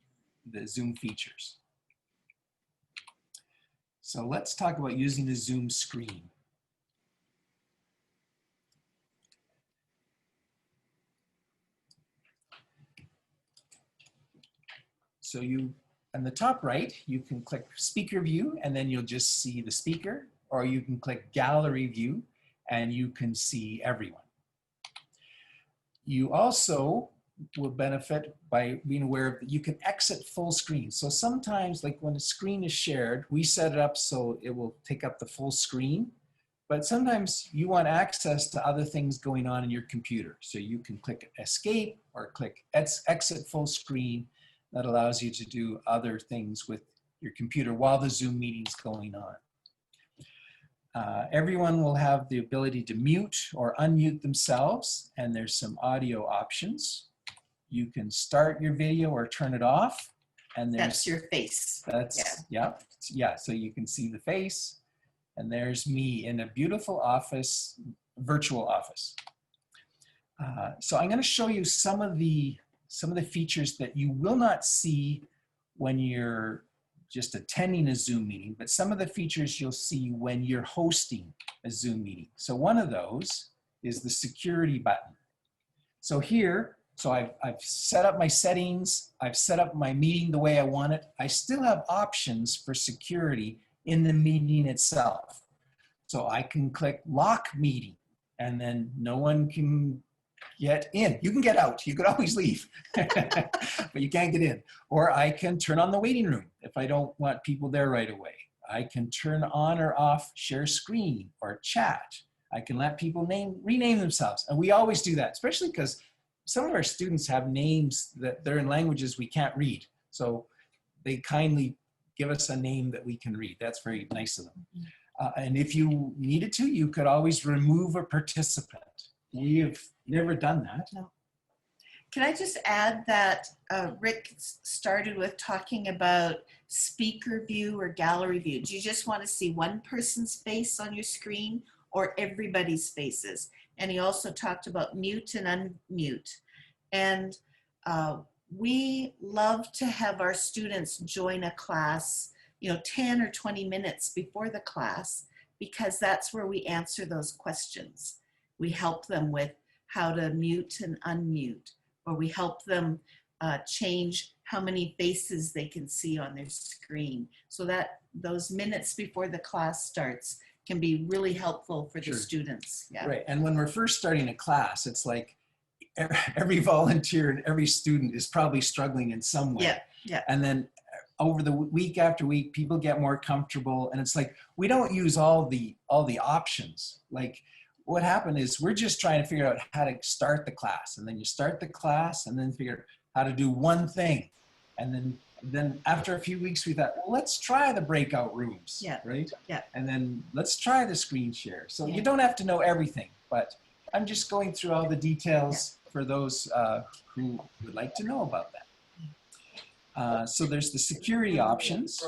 the Zoom features. So let's talk about using the Zoom screen. So you, on the top right, you can click speaker view and then you'll just see the speaker, or you can click gallery view and you can see everyone. You also will benefit by being aware that you can exit full screen. So sometimes, like when the screen is shared, we set it up so it will take up the full screen. But sometimes you want access to other things going on in your computer. So you can click escape or click exit full screen. That allows you to do other things with your computer while the Zoom meeting's going on. Everyone will have the ability to mute or unmute themselves, and there's some audio options. You can start your video or turn it off. And That's your face. That's, yeah. So you can see the face. And there's me in a beautiful office, virtual office. So I'm going to show you some of the features that you will not see when you're just attending a Zoom meeting, but some of the features you'll see when you're hosting a Zoom meeting. So one of those is the security button. So here, I've set up my settings, I've set up my meeting the way I want it. I still have options for security in the meeting itself. So I can click lock meeting and then no one can get in. You can get out, you could always leave, but you can't get in. Or I can turn on the waiting room if I don't want people there right away. I can turn on or off share screen or chat. I can let people rename themselves. And we always do that, especially because some of our students have names that they're in languages we can't read. So they kindly give us a name that we can read. That's very nice of them. And if you needed to, you could always remove a participant. We've never done that. No. Can I just add that Rick started with talking about speaker view or gallery view. Do you just want to see one person's face on your screen or everybody's faces? And he also talked about mute and unmute. And we love to have our students join a class, 10 or 20 minutes before the class, because that's where we answer those questions. We help them with how to mute and unmute, or we help them change how many faces they can see on their screen. So that those minutes before the class starts can be really helpful for the students. Yeah. Right, and when we're first starting a class, it's like every volunteer and every student is probably struggling in some way. Yeah. And then over the week after week, people get more comfortable, and it's like we don't use all the options. Like what happened is we're just trying to figure out how to start the class, and then you start the class and then figure out how to do one thing. And then after a few weeks we thought, well, let's try the breakout rooms, right? Yeah. And then let's try the screen share. So you don't have to know everything, but I'm just going through all the details for those who would like to know about that. So there's the security options,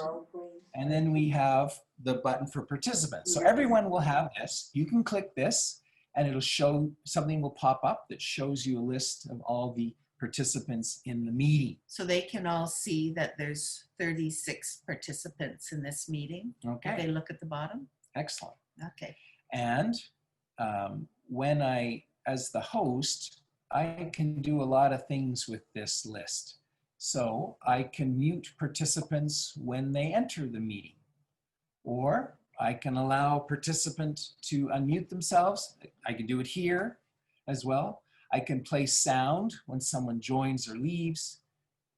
and then we have the button for participants. So everyone will have this. You can click this and it'll show, something will pop up that shows you a list of all the participants in the meeting. So they can all see that there's 36 participants in this meeting. Okay. If they look at the bottom. Excellent. Okay. And when as the host, I can do a lot of things with this list. So I can mute participants when they enter the meeting, or I can allow a participant to unmute themselves. I can do it here as well. I can play sound when someone joins or leaves.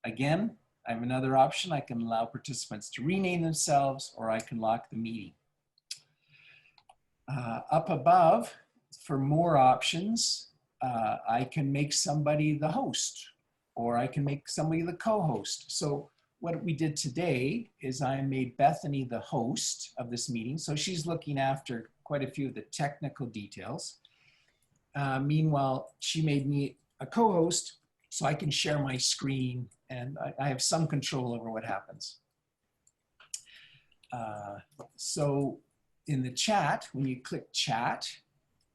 Again, I have another option. I can allow participants to rename themselves, or I can lock the meeting. Up above, for more options, I can make somebody the host, or I can make somebody the co-host. So what we did today is I made Bethany the host of this meeting. So she's looking after quite a few of the technical details. Meanwhile, she made me a co-host so I can share my screen and I have some control over what happens. So in the chat, when you click chat,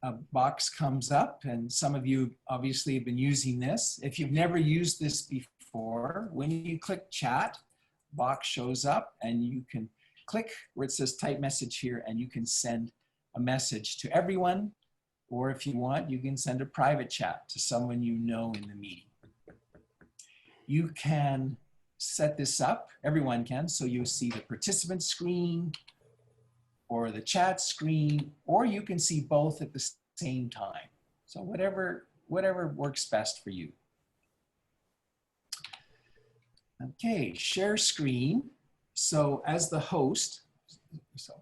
a box comes up, and some of you obviously have been using this. If you've never used this before, when you click chat, box shows up and you can click where it says type message here, and you can send a message to everyone, or if you want, you can send a private chat to someone you know in the meeting. You can set this up, everyone can, so you'll see the participant screen or the chat screen, or you can see both at the same time. So whatever works best for you. Okay, share screen. So as the host, so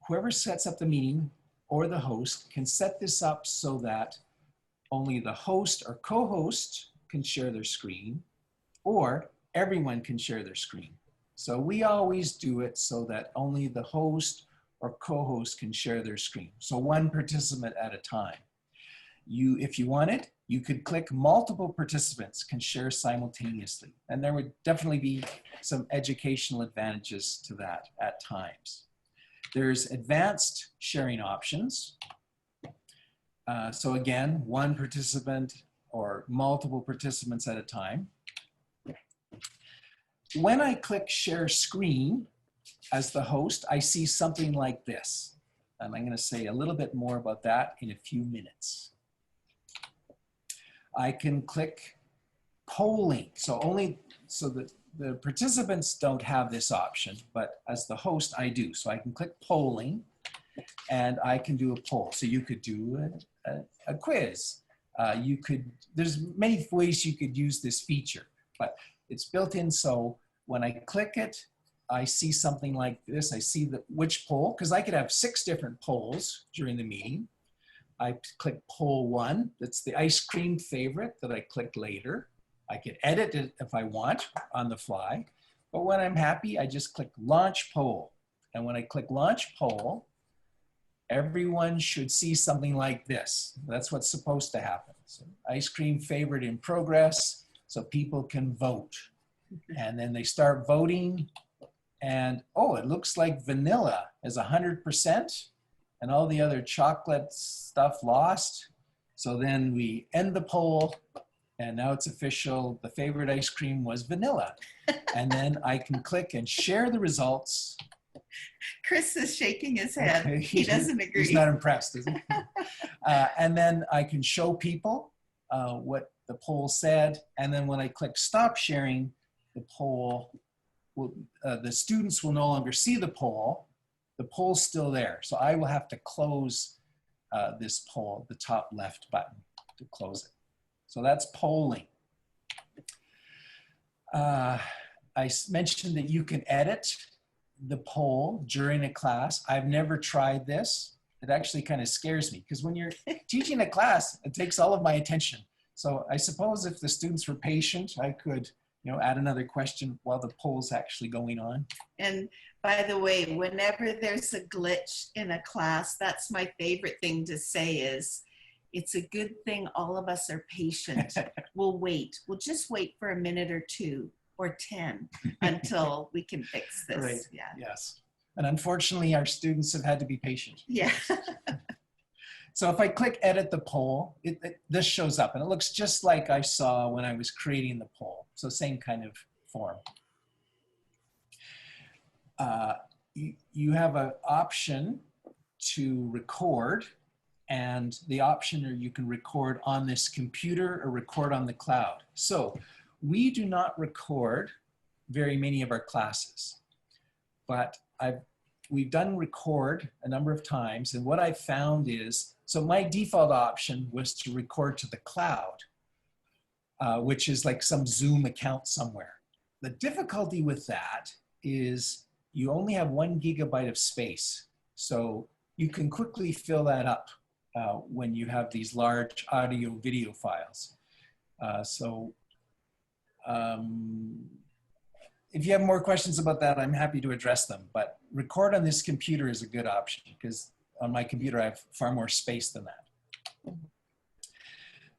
whoever sets up the meeting or the host can set this up so that only the host or co-host can share their screen, or everyone can share their screen. So we always do it so that only the host or co-host can share their screen. So one participant at a time. If you wanted, you could click multiple participants can share simultaneously. And there would definitely be some educational advantages to that at times. There's advanced sharing options. So again, one participant or multiple participants at a time. When I click share screen as the host, I see something like this. And I'm going to say a little bit more about that in a few minutes. I can click polling. So the participants don't have this option, but as the host, I do. So I can click polling and I can do a poll. So you could do a quiz. There's many ways you could use this feature, but it's built in, so when I click it, I see something like this. I see which poll, because I could have 6 different polls during the meeting. I click poll 1, that's the ice cream favorite that I click later. I can edit it if I want on the fly, but when I'm happy, I just click launch poll. And when I click launch poll, everyone should see something like this. That's what's supposed to happen. So ice cream favorite in progress, so people can vote. And then they start voting, and oh, it looks like vanilla is 100% and all the other chocolate stuff lost. So then we end the poll, and now it's official. The favorite ice cream was vanilla. And then I can click and share the results. Chris is shaking his head. Okay. He doesn't agree. He's not impressed, is he? And then I can show people what the poll said. And then when I click stop sharing, the poll, the students will no longer see the poll. The poll's still there. So I will have to close this poll, the top left button to close it. So that's polling. I mentioned that you can edit the poll during a class. I've never tried this. It actually kind of scares me because when you're teaching a class, it takes all of my attention. So I suppose if the students were patient, I could add another question while the poll's actually going on. And by the way, whenever there's a glitch in a class, that's my favorite thing to say is, it's a good thing all of us are patient. We'll wait. We'll just wait for a minute or 2 or 10 until we can fix this. Right. Yeah. Yes. And unfortunately, our students have had to be patient. Yeah. So if I click edit the poll, this shows up and it looks just like I saw when I was creating the poll. So same kind of form. You have an option to record, and the option or you can record on this computer or record on the cloud. So we do not record very many of our classes, but we've done record a number of times, and what I found is, so my default option was to record to the cloud, which is like some Zoom account somewhere. The difficulty with that is you only have 1 gigabyte of space. So you can quickly fill that up when you have these large audio video files. If you have more questions about that, I'm happy to address them, but record on this computer is a good option because on my computer, I have far more space than that.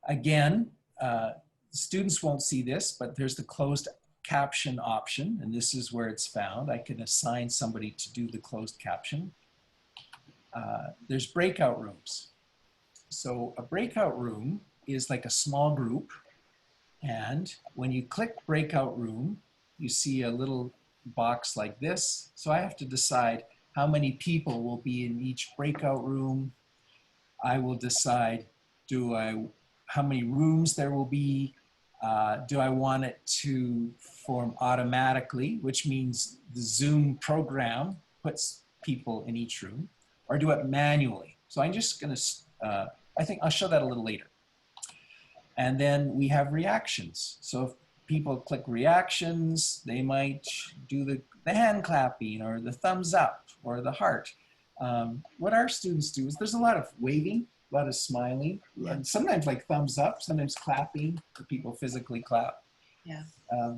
Again, students won't see this, but there's the closed caption option, and this is where it's found. I can assign somebody to do the closed caption. There's breakout rooms. So a breakout room is like a small group. And when you click breakout room, you see a little box like this. So I have to decide how many people will be in each breakout room. I will decide, how many rooms there will be. Do I want it to form automatically, which means the Zoom program puts people in each room, or do it manually? So I'm just gonna, I think I'll show that a little later. And then we have reactions. So if people click reactions, they might do the hand clapping or the thumbs up or the heart. What our students do is there's a lot of waving, a lot of smiling, and sometimes like thumbs up, sometimes clapping, people physically clap. Yeah.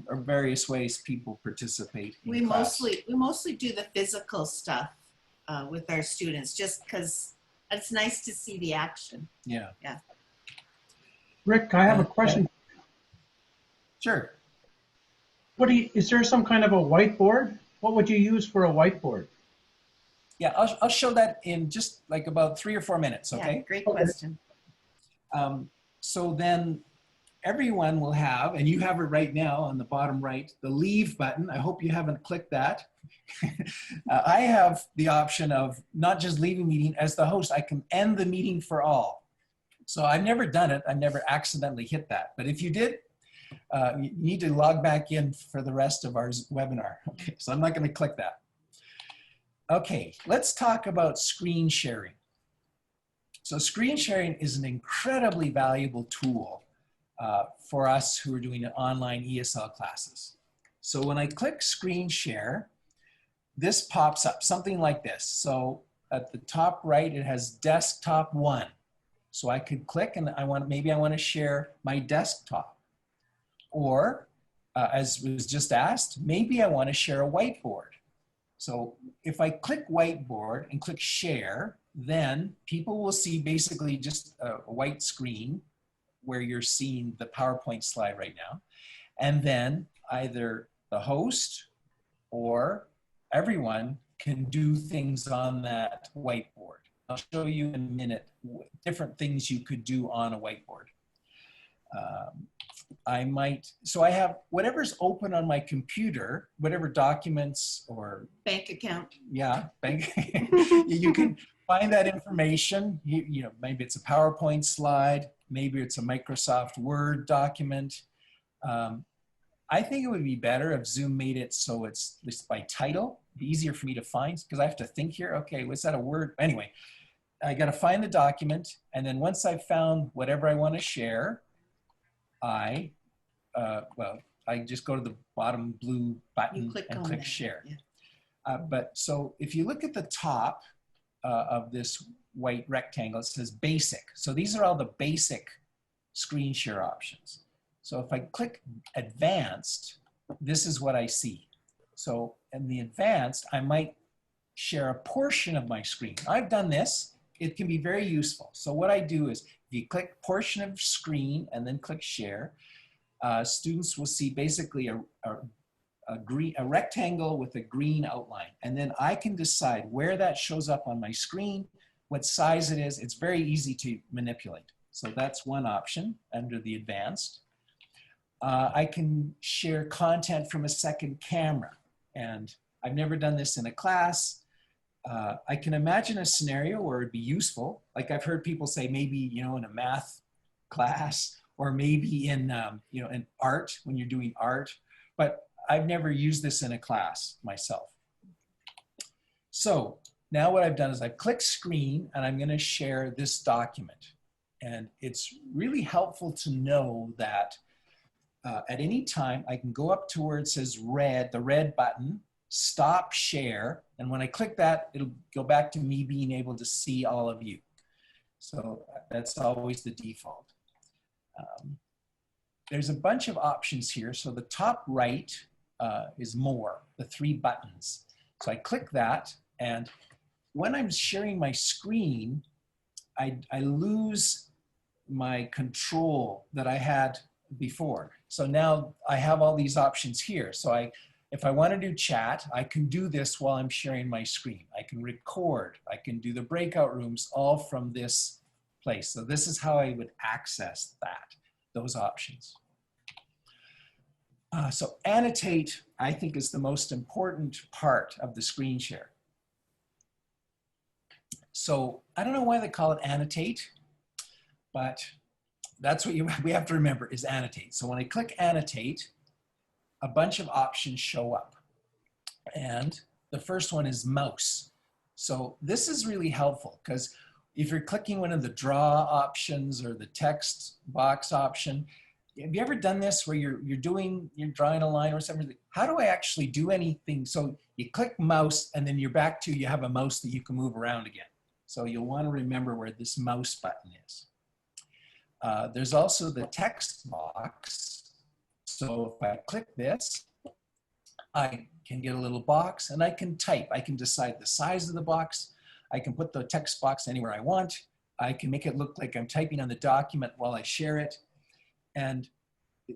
Or various ways people participate in We class. mostly do the physical stuff with our students, just because it's nice to see the action. Yeah. Yeah. Rick, I have a question. Sure. Is there some kind of a whiteboard? What would you use for a whiteboard? Yeah, I'll show that in just like about 3 or 4 minutes, okay? Yeah, great question. So then everyone will have, and you have it right now on the bottom right, the leave button. I hope you haven't clicked that. I have the option of not just leaving meeting. As the host, I can end the meeting for all. So I've never done it. I've never accidentally hit that. But if you did, you need to log back in for the rest of our webinar. Okay, so I'm not going to click that. Okay, let's talk about screen sharing. So screen sharing is an incredibly valuable tool for us who are doing online ESL classes. So when I click screen share, this pops up, something like this. So at the top right, it has desktop 1. So I could click and maybe I want to share my desktop. Or as was just asked, maybe I want to share a whiteboard. So if I click whiteboard and click share, then people will see basically just a white screen where you're seeing the PowerPoint slide right now. And then either the host or everyone can do things on that whiteboard. I'll show you in a minute different things you could do on a whiteboard. So I have whatever's open on my computer, whatever documents or bank account. Yeah, bank. You can find that information. You know, maybe it's a PowerPoint slide, maybe it's a Microsoft Word document. I think it would be better if Zoom made it so it's just by title. It'd be easier for me to find because I have to think here. Okay, was that a word? Anyway, I got to find the document, and then once I've found whatever I want to share, I just go to the bottom blue button and click share. Yeah. But so if you look at the top of this white rectangle, it says basic. So these are all the basic screen share options. So if I click advanced, this is what I see. So in the advanced, I might share a portion of my screen. I've done this. It can be very useful. So what I do is if you click portion of screen and then click share, students will see basically a rectangle with a green outline. And then I can decide where that shows up on my screen, what size it is. It's very easy to manipulate. So that's one option under the advanced. I can share content from a second camera. And I've never done this in a class. I can imagine a scenario where it'd be useful. Like I've heard people say maybe, you know, in a math class or maybe in, you know, in art, when you're doing art, but I've never used this in a class myself. So now what I've done is I've clicked screen and I'm going to share this document. And it's really helpful to know that at any time I can go up to where it says red, the red button, stop share. And when I click that, it'll go back to me being able to see all of you. So that's always the default. There's a bunch of options here. So the top right is more, the 3 buttons. So I click that, and when I'm sharing my screen, I lose my control that I had before. So now I have all these options here. So If I want to do chat, I can do this while I'm sharing my screen. I can record, I can do the breakout rooms all from this place. So this is how I would access those options. So annotate, I think, is the most important part of the screen share. So I don't know why they call it annotate, but that's what we have to remember is annotate. So when I click annotate, a bunch of options show up. And the first one is mouse. So this is really helpful because if you're clicking one of the draw options or the text box option, have you ever done this where you're drawing a line or something? How do I actually do anything? So you click mouse and then you're back to, you have a mouse that you can move around again. So you'll want to remember where this mouse button is. There's also the text box. So if I click this, I can get a little box and I can type. I can decide the size of the box. I can put the text box anywhere I want. I can make it look like I'm typing on the document while I share it. And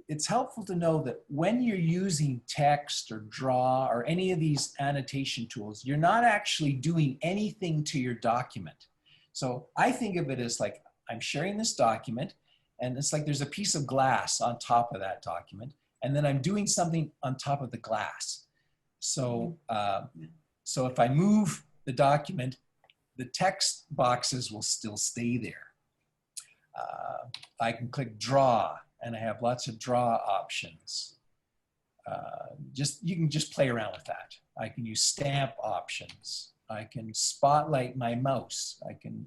it's helpful to know that when you're using text or draw or any of these annotation tools, you're not actually doing anything to your document. So I think of it as like, I'm sharing this document and it's like there's a piece of glass on top of that document. And then I'm doing something on top of the glass. So, so if I move the document, the text boxes will still stay there. I can click draw and I have lots of draw options. You can just play around with that. I can use stamp options. I can spotlight my mouse. I can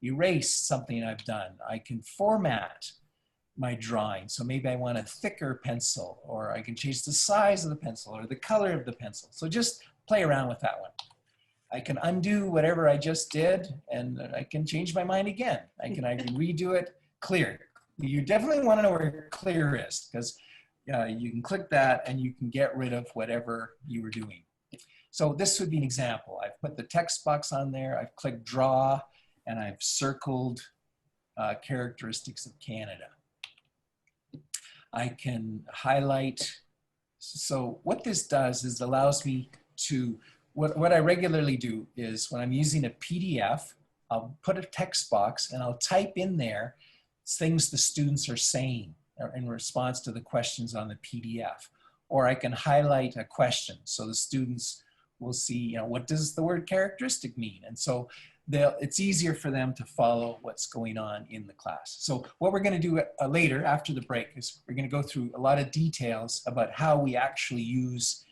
erase something I've done. I can format my drawing. So maybe I want a thicker pencil, or I can change the size of the pencil or the color of the pencil. So just play around with that one. I can undo whatever I just did and I can change my mind again. I can redo it, clear. You definitely want to know where clear is because you can click that and you can get rid of whatever you were doing. So this would be an example. I've put the text box on there, I've clicked draw, and I've circled characteristics of Canada. I can highlight. So what this does is allows me to, what I regularly do is when I'm using a PDF, I'll put a text box and I'll type in there things the students are saying in response to the questions on the PDF. Or I can highlight a question so the students will see, what does the word characteristic mean? And so it's easier for them to follow what's going on in the class. So what we're going to do later after the break is we're going to go through a lot of details about how we actually use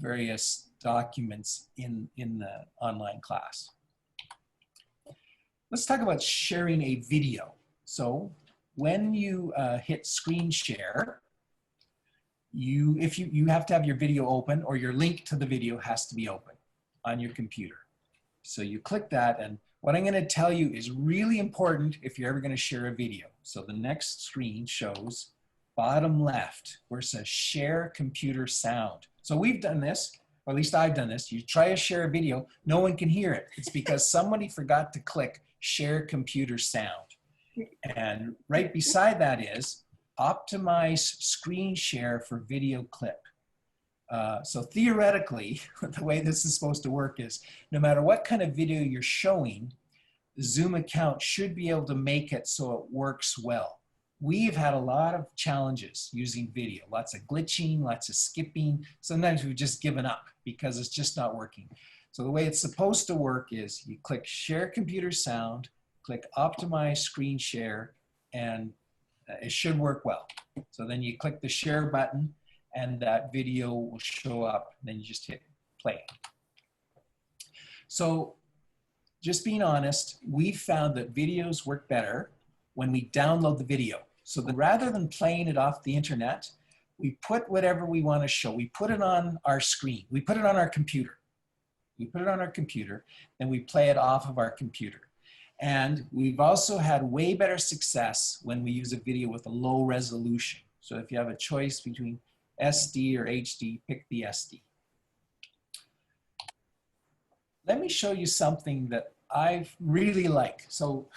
various documents in the online class. Let's talk about sharing a video. So when you hit screen share, you have to have your video open, or your link to the video has to be open on your computer. So you click that, and what I'm going to tell you is really important if you're ever going to share a video. So the next screen shows bottom left where it says share computer sound. So we've done this, or at least I've done this. You try to share a video, no one can hear it. It's because somebody forgot to click share computer sound. And right beside that is optimize screen share for video clip. So theoretically, the way this is supposed to work is no matter what kind of video you're showing, the Zoom account should be able to make it so it works well. We've had a lot of challenges using video, lots of glitching, lots of skipping. Sometimes we've just given up because it's just not working. So the way it's supposed to work is you click share computer sound, click optimize screen share, and it should work well. So then you click the share button and that video will show up. Then you just hit play. So just being honest, we found that videos work better when we download the video. So that rather than playing it off the internet, we put whatever we want to show. We put it on our screen. We put it on our computer. We put it on our computer and we play it off of our computer. And we've also had way better success when we use a video with a low resolution. So if you have a choice between SD or HD, pick the SD. Let me show you something that I really like. So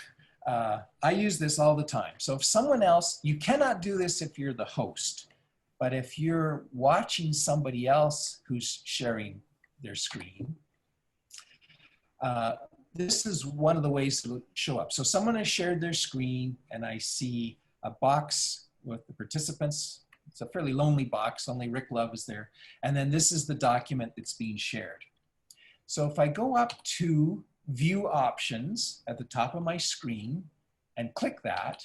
I use this all the time. So if someone else, you cannot do this if you're the host. But if you're watching somebody else who's sharing their screen, this is one of the ways to show up. So someone has shared their screen and I see a box with the participants. It's a fairly lonely box, only Rick Love is there. And then this is the document that's being shared. So if I go up to View Options at the top of my screen and click that,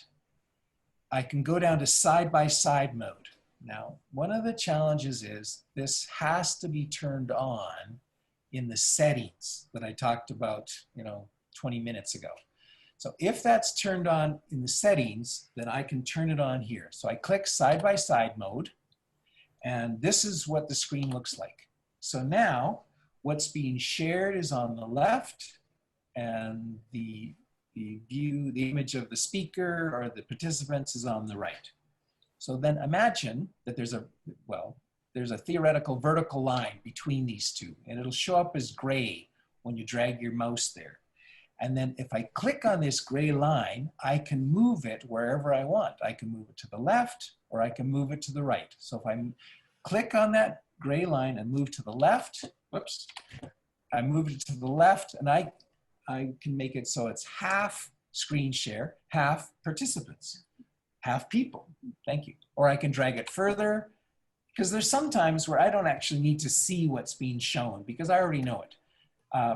I can go down to side-by-side mode. Now, one of the challenges is this has to be turned on in the settings that I talked about, 20 minutes ago. So if that's turned on in the settings, then I can turn it on here. So I click side-by-side mode, and this is what the screen looks like. So now what's being shared is on the left, and the image of the speaker or the participants is on the right. So then imagine that there's a theoretical vertical line between these two, and it'll show up as gray when you drag your mouse there. And then if I click on this gray line, I can move it wherever I want. I can move it to the left or I can move it to the right. So if I click on that gray line and move to the left, whoops, I move it to the left, and I can make it so it's half screen share, half participants, half people. Thank you. Or I can drag it further, because there's some times where I don't actually need to see what's being shown because I already know it.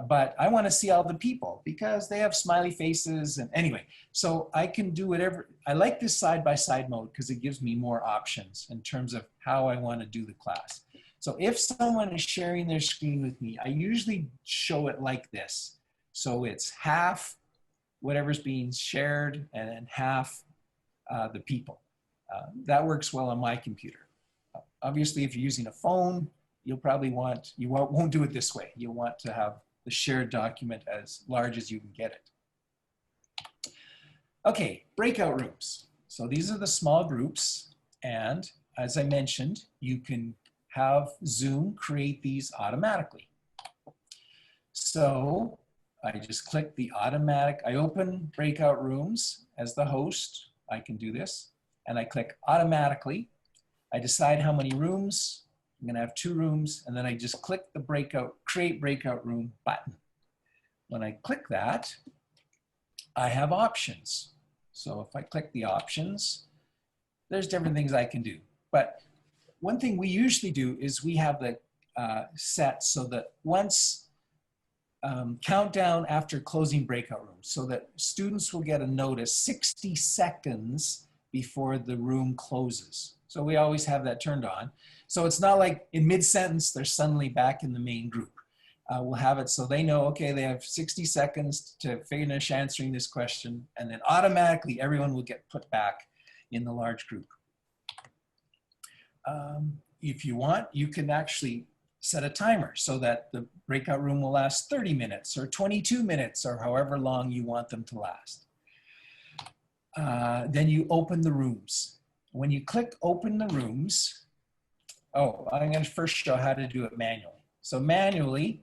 But I want to see all the people because they have smiley faces. And anyway, so I can do whatever. I like this side-by-side mode because it gives me more options in terms of how I want to do the class. So if someone is sharing their screen with me, I usually show it like this. So it's half whatever's being shared and half the people. That works well on my computer. Obviously, if you're using a phone, you won't do it this way. You'll want to have the shared document as large as you can get it. Okay, breakout rooms. So these are the small groups. And as I mentioned, you can have Zoom create these automatically. So I just click the automatic, I open breakout rooms as the host. I can do this. And I click automatically. I decide how many rooms. I'm gonna have 2 rooms, and then I just click the create breakout room button. When I click that, I have options. So if I click the options, there's different things I can do. But one thing we usually do is we have the set so that once countdown after closing breakout rooms, so that students will get a notice 60 seconds before the room closes. So we always have that turned on. So it's not like in mid-sentence, they're suddenly back in the main group. We'll have it so they know, okay, they have 60 seconds to finish answering this question, and then automatically everyone will get put back in the large group. If you want, you can actually set a timer so that the breakout room will last 30 minutes or 22 minutes or however long you want them to last. Then you open the rooms. When you click open the rooms, I'm going to first show how to do it manually. So manually,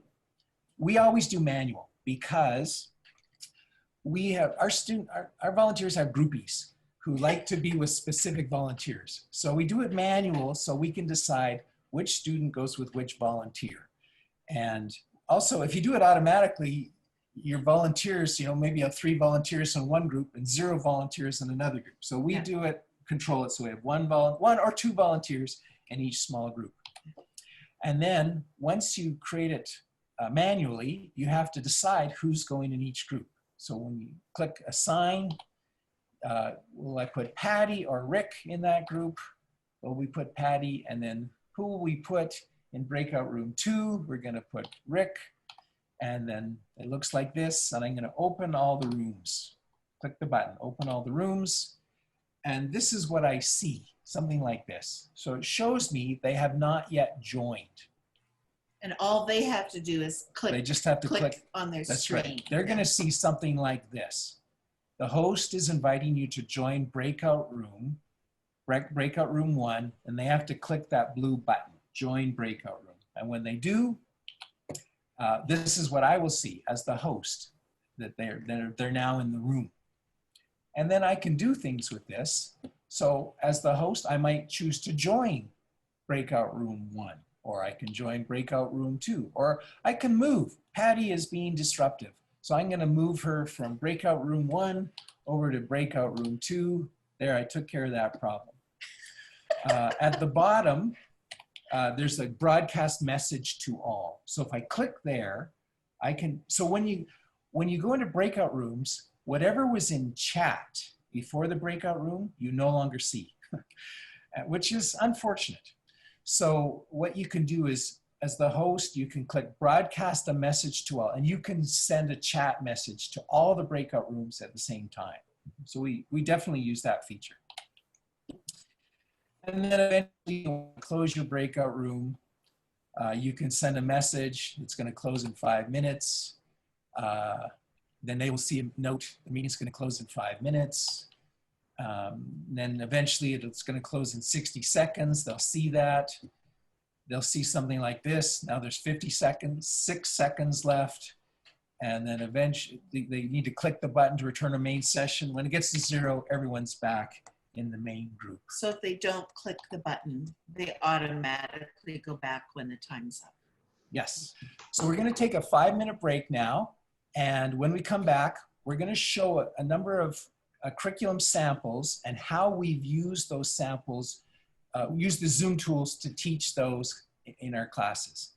we always do manual because we have our volunteers have groupies who like to be with specific volunteers. So we do it manual so we can decide which student goes with which volunteer. And also, if you do it automatically, your volunteers, maybe you have 3 volunteers in one group and 0 volunteers in another group. So we do it, control it, so we have 1 or 2 volunteers in each small group. And then once you create it manually, you have to decide who's going in each group. So when you click assign, will I put Patti or Rick in that group? Will we put Patti, and then who will we put in breakout room 2? We're gonna put Rick, and then it looks like this, and I'm gonna open all the rooms. Click the button, open all the rooms, and this is what I see, something like this. So it shows me they have not yet joined. And all they have to do is click. They just have to click on their That's screen. right. They're gonna see something like this. The host is inviting you to join breakout room 1, and they have to click that blue button, join breakout room. And when they do, this is what I will see as the host, that they're now in the room. And then I can do things with this. So as the host, I might choose to join breakout room 1, or I can join breakout room 2, or I can move. Patti is being disruptive. So I'm going to move her from breakout room 1 over to breakout room 2. There, I took care of that problem. At the bottom, there's a broadcast message to all. So if I click there, I can, so when you go into breakout rooms, whatever was in chat before the breakout room, you no longer see, which is unfortunate. So what you can do is, as the host, you can click broadcast a message to all, and you can send a chat message to all the breakout rooms at the same time. So we definitely use that feature. And then eventually you close your breakout room. You can send a message. It's going to close in 5 minutes. Then they will see a note. The meeting's going to close in 5 minutes. Then eventually it's going to close in 60 seconds. They'll see that. They'll see something like this. Now there's 50 seconds, 6 seconds left. And then eventually they need to click the button to return a main session. When it gets to 0, everyone's back in the main group. So if they don't click the button, they automatically go back when the time's up. Yes. So we're going to take a 5-minute break now. And when we come back, we're going to show a number of curriculum samples and how we've used those samples, used the Zoom tools to teach those in our classes.